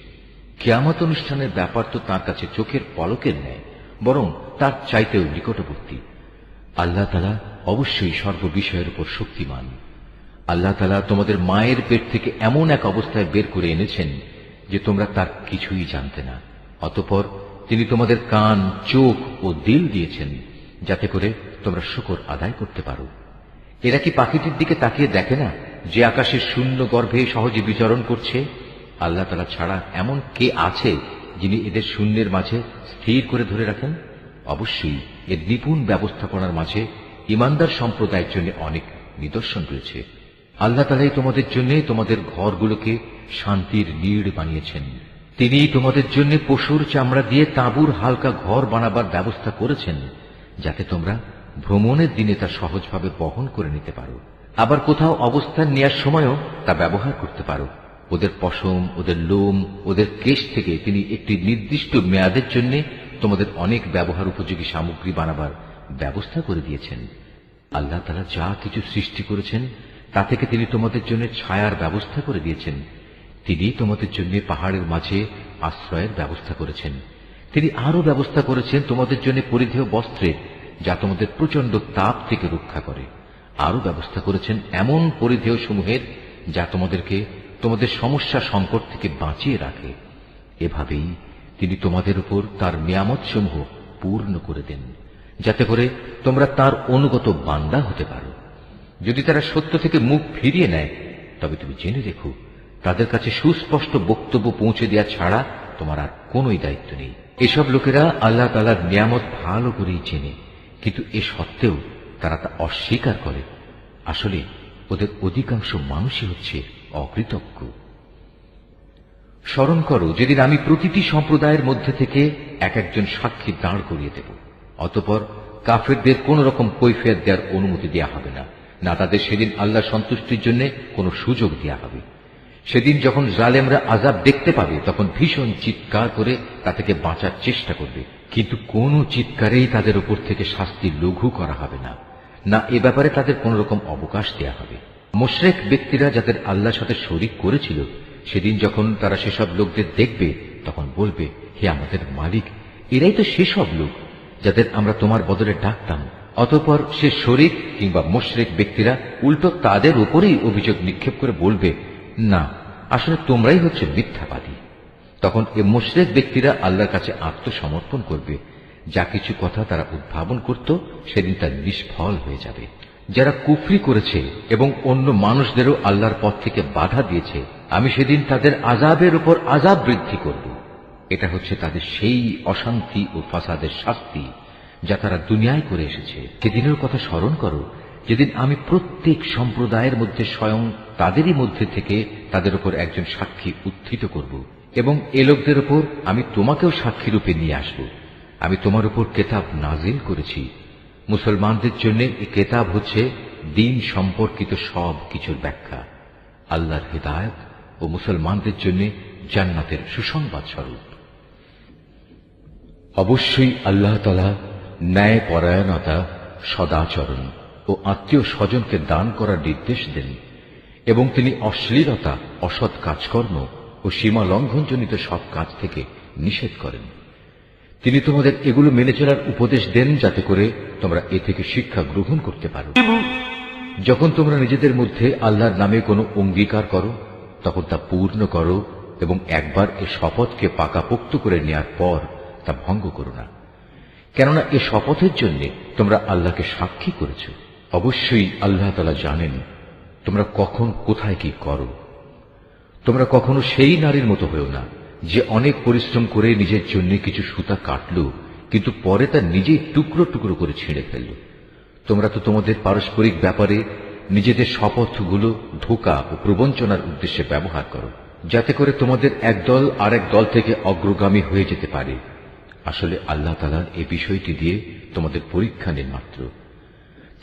কিয়ামত অনুষ্ঠানের ব্যাপার তো তাঁর কাছে চোখের পলকের ন্যায়, বরং তার চাইতেও নিকটবর্তী। আল্লাহ তাআলা অবশ্যই সর্ববিষয়ের উপর শক্তিমান। আল্লাহ তাআলা তোমাদের মায়ের পেট থেকে এমন এক অবস্থায় বের করে এনেছেন যে তোমরা তার কিছুই জানতে না। অতঃপর তিনি তোমাদের কান, চোখ ও দিল দিয়েছেন যাতে করে তোমরা শুকর আদায় করতে পারো। এরা কি পাখিটির দিকে তাকিয়ে দেখে না যে আকাশের শূন্য গর্ভে সহজে বিচরণ করছে? আল্লাহ তাআলা ছাড়া এমন কে আছে যিনি এদের শূন্যের মাঝে স্থির করে ধরে রাখেন? অবশ্যই এর নিপুণ ব্যবস্থাপনার মাঝে ঈমানদার সম্প্রদায়ের জন্য অনেক নিদর্শন রয়েছে। আল্লাহ তাআলাই তোমাদের জন্য তোমাদের ঘরগুলোকে শান্তির নীড় বানিয়েছেন। তিনি তোমাদের জন্য পশুর চামড়া দিয়ে তাঁবুর হালকা ঘর বানাবার ব্যবস্থা করেছেন যাতে তোমরা ভ্রমণের দিনে তা সহজভাবে বহন করে নিতে পারো। আবার কোথাও অবস্থান নেওয়ার সময়ও তা ব্যবহার করতে পারো। ওদের পশম, ওদের লোম, ওদের কেশ থেকে তিনি একটি নির্দিষ্ট মেয়াদের জন্য তোমাদের অনেক ব্যবহার উপযোগী সামগ্রী বানাবার ব্যবস্থা করে দিয়েছেন। আল্লাহ তাআলা যা কিছু সৃষ্টি করেছেন তা থেকে তিনি তোমাদের জন্য ছায়ার ব্যবস্থা করে দিয়েছেন। তিনি তোমাদের জন্য পাহাড়ের মাঝে আশ্রয়ের ব্যবস্থা করেছেন। তিনি আরো ব্যবস্থা করেছেন তোমাদের জন্য পরিধেয় বস্ত্রের, যা তোমাদের প্রচন্ড তাপ থেকে রক্ষা করে। আরো ব্যবস্থা করেছেন এমন পরিধেয় সমূহের যা তোমাদেরকে তোমাদের সমস্যা সংকট থেকে বাঁচিয়ে রাখে। এভাবেই তিনি তোমাদের উপর তার নিয়ামত সমূহ পূর্ণ করে দেন যাতে করে তোমরা তার অনুগত বান্দা হতে পারো। যদি তারা সত্য থেকে মুখ ফিরিয়ে নেয় তবে তুমি জেনে রেখো তাদের কাছে সুস্পষ্ট বক্তব্য পৌঁছে দেওয়া ছাড়া তোমার আর কোনোই দায়িত্ব নেই। এসব লোকেরা আল্লাহ তাআলার নিয়ামত ভালো করেই চেনে, কিন্তু এ সত্ত্বেও তারা তা অস্বীকার করে। আসলে ওদের অধিকাংশ মানুষই হচ্ছে অকৃতজ্ঞ। স্মরণ করো যেদিন আমি প্রতিটি সম্প্রদায়ের মধ্যে থেকে এক একজন সাক্ষী দাঁড় করিয়ে দেব। অতঃপর কাফেরদের কোন রকম কৈফিয়ত দেওয়ার অনুমতি দেওয়া হবে না, না তাদের সেদিন আল্লাহ সন্তুষ্টির জন্য কোনো সুযোগ দেওয়া হবে। সেদিন যখন জালেমরা আযাব দেখতে পাবে তখন ভীষণ চিৎকার করে তা থেকে বাঁচার চেষ্টা করবে, কিন্তু কোন চিৎকারেই তাদের উপর থেকে শাস্তি লঘু করা হবে না, না এ ব্যাপারে তাদের কোন রকম অবকাশ দেয়া হবে। মুশরিক ব্যক্তিরা যাদের আল্লাহর সাথে শরীক করেছিল সেদিন যখন তারা সেসব লোকদের দেখবে তখন বলবে, হে আমাদের মালিক, এরাই তো সেসব লোক যাদের আমরা তোমার বদলে ডাকতাম। অতঃপর সে শরীক কিংবা মুশরিক ব্যক্তিরা উল্টো তাদের উপরেই অভিযোগ নিক্ষেপ করে বলবে, না আসলে তোমরাই হচ্ছে মিথ্যাবাদী। তখন এ মুশরিক ব্যক্তিরা আল্লাহর কাছে আত্মসমর্পণ করবে। যা কিছু কথা তারা উদ্ভাবন করত সেদিন তা নিষ্ফল হয়ে যাবে। যারা কুফরি করেছে এবং অন্য মানুষদেরও আল্লাহর পথ থেকে বাধা দিয়েছে, আমি সেদিন তাদের আযাবের উপর আযাব বৃদ্ধি করব। এটা হচ্ছে তাদের সেই অশান্তি ও ফাসাদের শাস্তি যা তারা দুনিয়ায় করে এসেছে। সেদিনের কথা স্মরণ করো যেদিন আমি প্রত্যেক সম্প্রদায়ের মধ্যে স্বয়ং তাদেরই মধ্যে থেকে তাদের উপর একজন সাক্ষী উত্থিত করব, এবং এ লোকদের উপর আমি তোমাকেও সাক্ষী রূপে নিয়ে আসব। আমি তোমার উপর কেতাব নাজিল করেছি। মুসলমানদের জন্য এই কেতাব হচ্ছে দ্বীন সম্পর্কিত সব কিছুর ব্যাখ্যা, আল্লাহর হিদায়াত ও মুসলমানদের জন্য জান্নাতের সুসংবাদ স্বরূপ। অবশ্যই আল্লাহ তাআলা ন্যায় পরায়ণতা, সদাচরণ ও আত্মীয় স্বজনকে দান করার নির্দেশ দেন, এবং তিনি অশ্লীলতা, অসৎ কাজকর্ম ও সীমা লঙ্ঘনজনিত সব কাজ থেকে নিষেধ করেন। তিনি তোমাদের এগুলো মেনে চলার উপদেশ দেন যাতে করে তোমরা এ থেকে শিক্ষা গ্রহণ করতে পারো। যখন তোমরা নিজেদের মধ্যে আল্লাহর নামে কোনো অঙ্গীকার করো তখন তা পূর্ণ করো, এবং একবার এ শপথকে পাকাপোক্ত করে নেওয়ার পর তা ভঙ্গ করো না, কেননা এ শপথের জন্য তোমরা আল্লাহকে সাক্ষী করেছ। অবশ্যই আল্লাহ তাআলা জানেন তোমরা কখন কোথায় কি করো। তোমরা কখনো সেই নারীর মতো হয়েও না যে অনেক পরিশ্রম করে নিজের জন্য কিছু সুতা কাটল, কিন্তু পরে তা নিজেই টুকরো টুকরো করে ছিঁড়ে ফেলল। তোমরা তো তোমাদের পারস্পরিক ব্যাপারে নিজেদের শপথগুলো ধোঁকা ও প্রবঞ্চনার উদ্দেশ্যে ব্যবহার করো, যাতে করে তোমাদের একদল আরেক দল থেকে অগ্রগামী হয়ে যেতে পারে। আসলে আল্লাহ তাআলা এই বিষয়টি দিয়ে তোমাদের পরীক্ষা নেন মাত্র।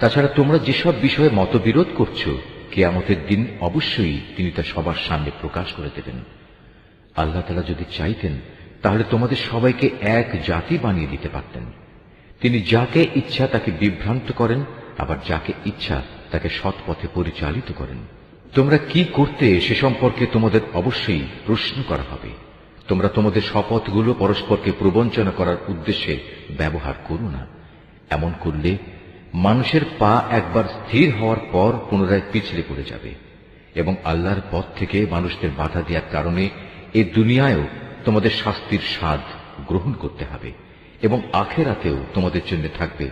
তাছাড়া তোমরা যেসব বিষয়ে মতবিরোধ করছো, কিয়ামতের দিন অবশ্যই তিনি তা সবার সামনে প্রকাশ করে দেবেন। আল্লাহ তাআলা যদি চাইতেন তাহলে তোমাদের সবাইকে এক জাতি বানিয়ে দিতে পারতেন। তিনি যাকে ইচ্ছা তাকে বিভ্রান্ত করেন, আবার যাকে ইচ্ছা তাকে সৎ পথে পরিচালিত করেন। তোমরা কি করতে সে সম্পর্কে তোমাদের অবশ্যই প্রশ্ন করা হবে। তোমরা তোমাদের শপথগুলো পরস্পরকে প্রবঞ্চনা করার উদ্দেশ্যে ব্যবহার করো না। এমন করলে মানুষের পা একবার স্থির হওয়ার পর পুনরায় পিছলে পড়ে যাবে, এবং আল্লাহর পথ থেকে মানুষদের বাধা দেওয়ার কারণে এ দুনিয়ায়ও তোমাদের শাস্তির স্বাদ গ্রহণ করতে হবে, এবং আখিরাতেও তোমাদের জন্য থাকবে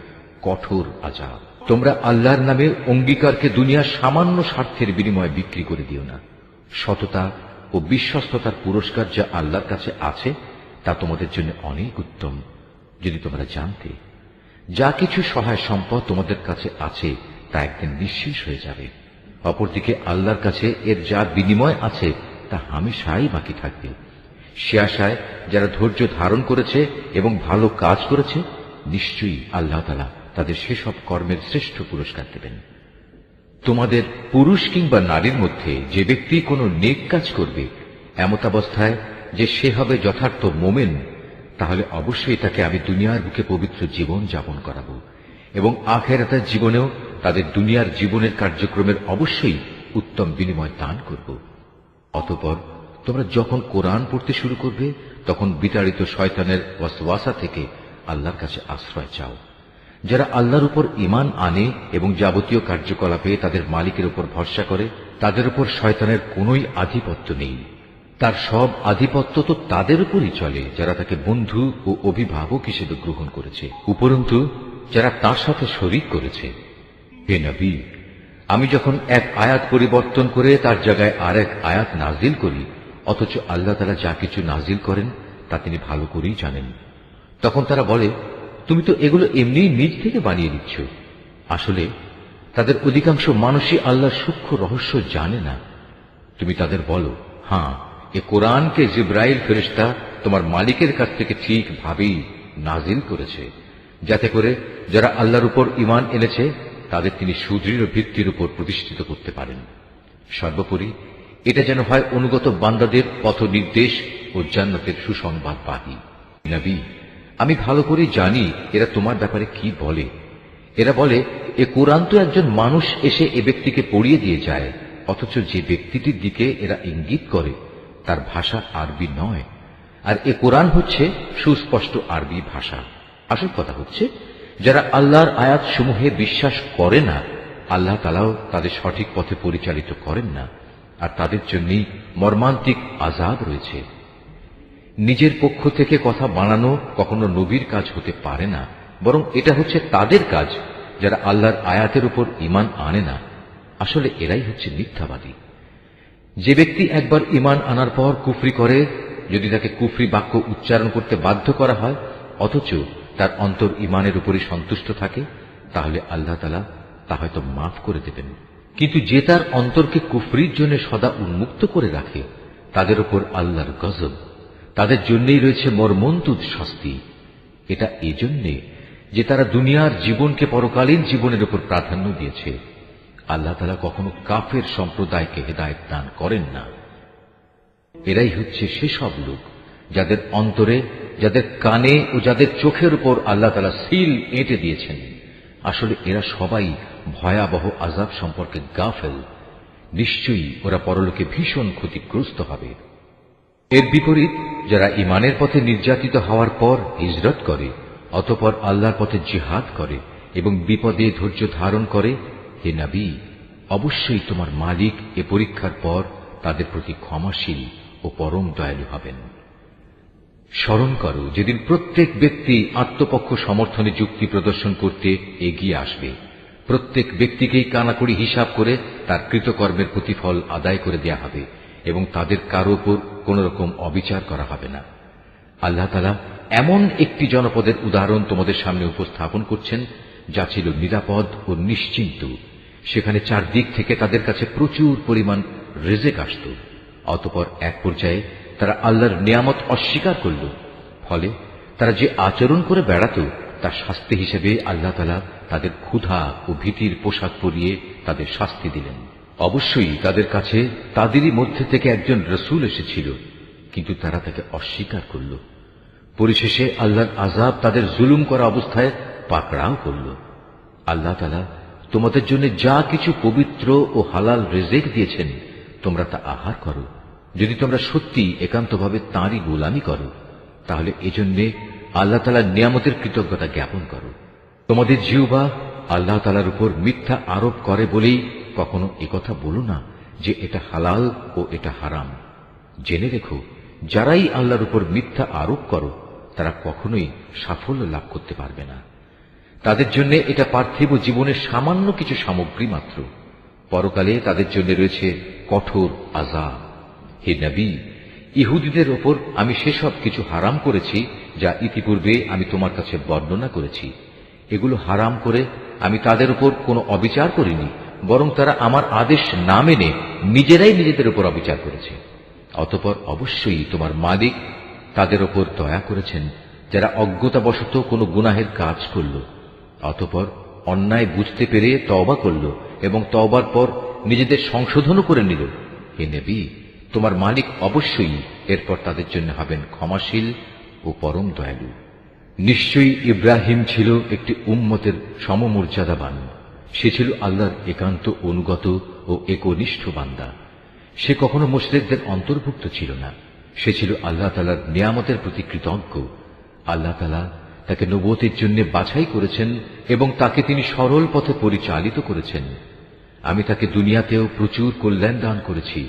কঠোর আযাব। তোমরা আল্লাহর নামে অঙ্গীকারকে দুনিয়ার সামান্য স্বার্থের বিনিময়ে বিক্রি করে দিও না। সততা ও বিশ্বস্ততার পুরস্কার যা আল্লাহর কাছে আছে তা তোমাদের জন্য অনেক উত্তম। যদি তোমরা জানতে যা কিছু সহায় সম্পদ তোমাদের কাছে আছে তা একদিন নিঃশেষ হয়ে যাবে, অপরদিকে আল্লাহর কাছে এর যা বিনিময় আছে তা হামেশাই বাকি থাকবে। সে আশায় যারা ধৈর্য ধারণ করেছে এবং ভালো কাজ করেছে, নিশ্চয়ই আল্লাহ তাআলা তাদের সেসব কর্মের শ্রেষ্ঠ পুরস্কার দেবেন। তোমাদের পুরুষ কিংবা নারীর মধ্যে যে ব্যক্তি কোনো নেক কাজ করবে এমতাবস্থায় যে সে হবে যথার্থ মোমেন, তাহলে অবশ্যই তাকে আমি দুনিয়ার বুকে পবিত্র জীবন যাপন করাবো, এবং আখিরাতের জীবনেও তাদের দুনিয়ার জীবনের কার্যক্রমের অবশ্যই উত্তম বিনিময় দান করব। অতঃপর তোমরা যখন কোরআন পড়তে শুরু করবে তখন বিতাড়িত শয়তানের ওয়াসওয়াসা থেকে আল্লাহর কাছে আশ্রয় চাও। যারা আল্লাহর উপর ঈমান আনে এবং যাবতীয় কার্যকলাপে তাদের মালিকের উপর ভরসা করে, তাদের উপর শয়তানের কোনোই আধিপত্য নেই। তার সব আধিপত্য তো তাদের উপরই চলে যারা তাকে বন্ধু ও অভিভাবক হিসেবে গ্রহণ করেছে, উপরন্তু যারা তার সাথে শরীক করেছে। হে নবী, আমি যখন এক আয়াত পরিবর্তন করে তার জায়গায় আরেক আয়াত নাজিল করি, অথচ আল্লাহ তাআলা যা কিছু নাজিল করেন তা তিনি ভালো করেই জানেন, তখন তারা বলে তুমি তো এগুলো এমনিই নিজ থেকে বানিয়ে দিচ্ছ। আসলে তাদের অধিকাংশ মানুষই আল্লাহর সূক্ষ্ম রহস্য জানে না। তুমি তাদের বলো, হ্যাঁ, এ কোরআনকে জিবরাইল ফেরেশতা তোমার মালিকের কাছ থেকে ঠিকভাবেই নাজিল করেছে, যাতে করে যারা আল্লাহর উপর ঈমান এনেছে তাদের তিনি সুদৃঢ় ভিত্তির উপর প্রতিষ্ঠিত করতে পারেন। সর্বোপরি এটা যেন হয় অনুগত বান্দাদের পথ নির্দেশ ও জান্নাতের সুসংবাদবাহী। নবী, আমি ভালো করে জানি এরা তোমার ব্যাপারে কি বলে। এরা বলে এ কোরআন তো একজন মানুষ এসে এ ব্যক্তিকে পড়িয়ে দিয়ে যায়, অথচ যে ব্যক্তিটির দিকে এরা ইঙ্গিত করে তার ভাষা আরবি নয়, আর এ কোরআন হচ্ছে সুস্পষ্ট আরবি ভাষা। আসল কথা হচ্ছে যারা আল্লাহর আয়াত সমূহে বিশ্বাস করে না, আল্লাহ তাআলাও তাদের সঠিক পথে পরিচালিত করেন না, আর তাদের জন্যই মর্মান্তিক আযাব রয়েছে। নিজের পক্ষ থেকে কথা বানানো কখনো নবীর কাজ হতে পারে না, বরং এটা হচ্ছে তাদের কাজ যারা আল্লাহর আয়াতের উপর ঈমান আনে না, আসলে এরাই হচ্ছে মিথ্যাবাদী। যে ব্যক্তি একবার ঈমান আনার পর কুফরি করে, যদি তাকে কুফরি বাক্য উচ্চারণ করতে বাধ্য করা হয় অথচ তার অন্তর ঈমানের উপরই সন্তুষ্ট থাকে, তাহলে আল্লাহ তাআলা তা হয়তো মাফ করে দেবেন। কিন্তু যে তার অন্তরকে কুফরির জন্য সদা উন্মুক্ত করে রাখে, তাদের উপর আল্লাহর গজব, তাদের জন্যই রয়েছে মর্মন্তুদ শাস্তি। এটা এজন্যে যে তারা দুনিয়ার জীবনকে পরকালীন জীবনের উপর প্রাধান্য দিয়েছে। আল্লাহ তাআলা কখনো কাফের সম্প্রদায়কে হেদায়েত দান করেন না। এরাই হচ্ছে সেসব লোক যাদের অন্তরে, যাদের কানে ও যাদের চোখের উপর আল্লাহ তাআলা সিল এঁটে দিয়েছেন। আসলে এরা সবাই ভয়াবহ আযাব সম্পর্কে গাফেল। নিশ্চয়ই ওরা পরলোকে ভীষণ ক্ষতিগ্রস্ত হবে। এর বিপরীত যারা ঈমানের পথে নির্যাতিত হওয়ার পর হিজরত করে, অতঃপর আল্লাহর পথে জিহাদ করে এবং বিপদে ধৈর্য ধারণ করে, হে নবী, অবশ্যই তোমার মালিক এ পরীক্ষার পর তাদের প্রতি ক্ষমাশীল ও পরম দয়ালু হবেন। স্মরণ করো যেদিন প্রত্যেক ব্যক্তি আত্মপক্ষ সমর্থনে যুক্তি প্রদর্শন করতে এগিয়ে আসবে। প্রত্যেক ব্যক্তিকেই কানাকড়ি হিসাব করে তার কৃতকর্মের প্রতিফল আদায় করে দেয়া হবে এবং তাদের কারো উপর কোন রকম অবিচার করা হবে না। আল্লাহ তাআলা এমন একটি জনপদের উদাহরণ তোমাদের সামনে উপস্থাপন করছেন যা ছিল নিরাপদ ও নিশ্চিন্ত। সেখানে চারদিক থেকে তাদের কাছে প্রচুর পরিমাণ রিজিক আসত। অতঃপর এক পর্যায়ে তারা আল্লাহর নিয়ামত অস্বীকার করল। ফলে তারা যে আচরণ করে বেড়াত তার শাস্তি হিসেবে আল্লাহ তাআলা তাদের ক্ষুধা ও ভীতির পোশাক পরিয়ে তাদের শাস্তি দিলেন। অবশ্যই তাদের কাছে তাদেরই মধ্যে থেকে একজন রাসূল এসেছিল, কিন্তু তারা তাকে অস্বীকার করল। পরিশেষে আল্লাহর আযাব তাদের জুলুম করা অবস্থায় পাকড়াও করল। আল্লাহ তাআলা তোমাদের জন্য যা কিছু পবিত্র ও হালাল রিজিক দিয়েছেন তোমরা তা আহার করো। যদি তোমরা সত্যি একান্তভাবে তাঁরই গোলামি করো, তাহলে এজন্য আল্লাহ তাআলার নিয়ামতের কৃতজ্ঞতা জ্ঞাপন করো। তোমাদের জিহ্বা আল্লাহ তাআলার উপর মিথ্যা আরোপ করে বলেই কখনো একথা বলো না যে এটা হালাল ও এটা হারাম। জেনে রেখো, যারাই আল্লাহর উপর মিথ্যা আরোপ করো তারা কখনোই সাফল্য লাভ করতে পারবে না। তাদের জন্য এটা পার্থিব জীবনের সামান্য কিছু সামগ্রী মাত্র। পরকালে তাদের জন্য রয়েছে কঠোর আযাব। হে নবী, ইহুদীদের ওপর আমি সেসব কিছু হারাম করেছি যা ইতিপূর্বে আমি তোমার কাছে বর্ণনা করেছি। এগুলো হারাম করে আমি তাদের উপর কোনো অবিচার করিনি, বরং তারা আমার আদেশ না মেনে নিজেরাই নিজেদের উপর অবিচার করেছে। অতঃপর অবশ্যই তোমার মালিক তাদের উপর দয়া করেছেন যারা অজ্ঞতাবশত কোনো গুনাহের কাজ করল, অতঃপর অন্যায় বুঝতে পেরে তওবা করল এবং তওবার পর নিজেদের সংশোধনও করে নিল। হে নবী, তোমার মালিক অবশ্যই এরপর তাদের জন্য হবেন ক্ষমাশীল ও পরম দয়ালু। নিশ্চয়ই ইব্রাহিম ছিল একটি উম্মতের সমমর্যাদাবান। সে ছিল আল্লাহর একান্ত অনুগত ও একনিষ্ঠ বান্দা। সে কখনো মুশরিকদের অন্তর্ভুক্ত ছিল না। সে ছিল আল্লাহ তাআলার নিয়ামতের প্রতি কৃতজ্ঞ। আল্লাহ তাআলা তাকে নবুয়তের জন্য বাছাই করেছেন এবং তাকে তিনি সরল পথে পরিচালিত করেছেন। আমি তাকে দুনিয়াতেও প্রচুর কল্যাণ দান করেছি,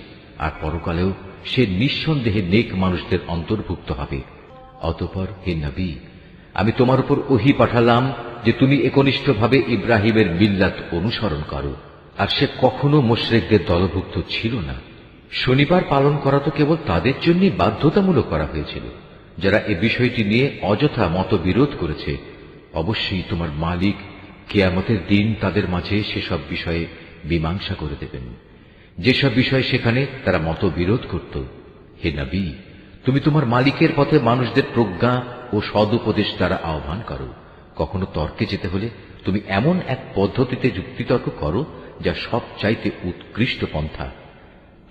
আর পরকালেও সে নিঃসন্দেহে নেক মানুষদের অন্তর্ভুক্ত হবে। অতঃপর হে নবী, আমি তোমার উপর ওহী পাঠালাম যে তুমি একনিষ্ঠভাবে ইব্রাহিমের মিল্লাত অনুসরণ করো, আর সে কখনো মুশরিকদের দলভুক্ত ছিল না। শনিবার পালন করা তো কেবল তাদের জন্যই বাধ্যতামূলক করা হয়েছিল যারা এ বিষয়টি নিয়ে অযথা মতবিরোধ করেছে। অবশ্যই তোমার মালিক কিয়ামতের দিন তাদের মাঝে সেসব বিষয়ে মীমাংসা করে দেবেন, যেসব বিষয় সেখানে তারা মতবিরোধ করত। হে নবী, তুমি তোমার মালিকের পথে মানুষদের প্রজ্ঞা ও সদুপদেশ দ্বারা আহ্বান করো। কখনো তর্কে যেতে হলে তুমি এমন এক পদ্ধতিতে যুক্তিতর্ক করো যা সব চাইতে উৎকৃষ্ট পন্থা।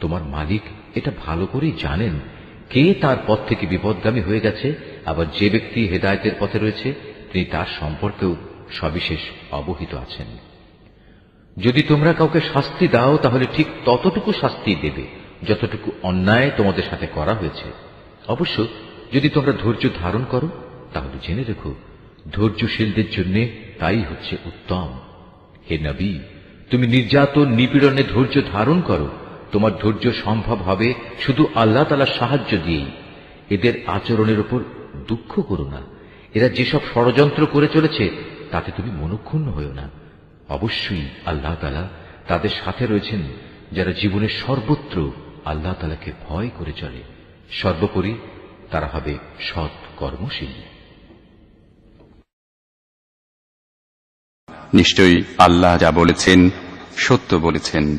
তোমার মালিক এটা ভালো করেই জানেন কে তার পথ থেকে বিপদগামী হয়ে গেছে, আবার যে ব্যক্তি হেদায়েতের পথে রয়েছে তিনি তার সম্পর্কেও সবিশেষ অবহিত আছেন। যদি তোমরা কাউকে শাস্তি দাও তাহলে ঠিক ততটুকু শাস্তি দেবে যতটুকু অন্যায় তোমাদের সাথে করা হয়েছে। অবশ্য যদি তোমরা ধৈর্য ধারণ করো তাহলে জেনে রেখো, ধৈর্যশীলদের জন্য তাই হচ্ছে উত্তম। হে নবী, তুমি নির্যাতন নিপীড়নে ধৈর্য ধারণ করো। তোমার ধৈর্য সম্ভব হবে শুধু আল্লাহ তাআলার সাহায্য দিয়েই। এদের আচরণের উপর দুঃখ করো না। এরা যেসব ষড়যন্ত্র করে চলেছে তাতে তুমি মনক্ষুণ্ণ হইও না। অবশ্যই আল্লাহ তাআলা তাদের সাথে রয়েছেন যারা জীবনের সর্বত্র আল্লাহ তাআলাকে ভয় করে চলে, সর্বোপরি তারা হবে সৎ কর্মশীল। নিশ্চয়ই আল্লাহ যা বলেছেন সত্য বলেছেন।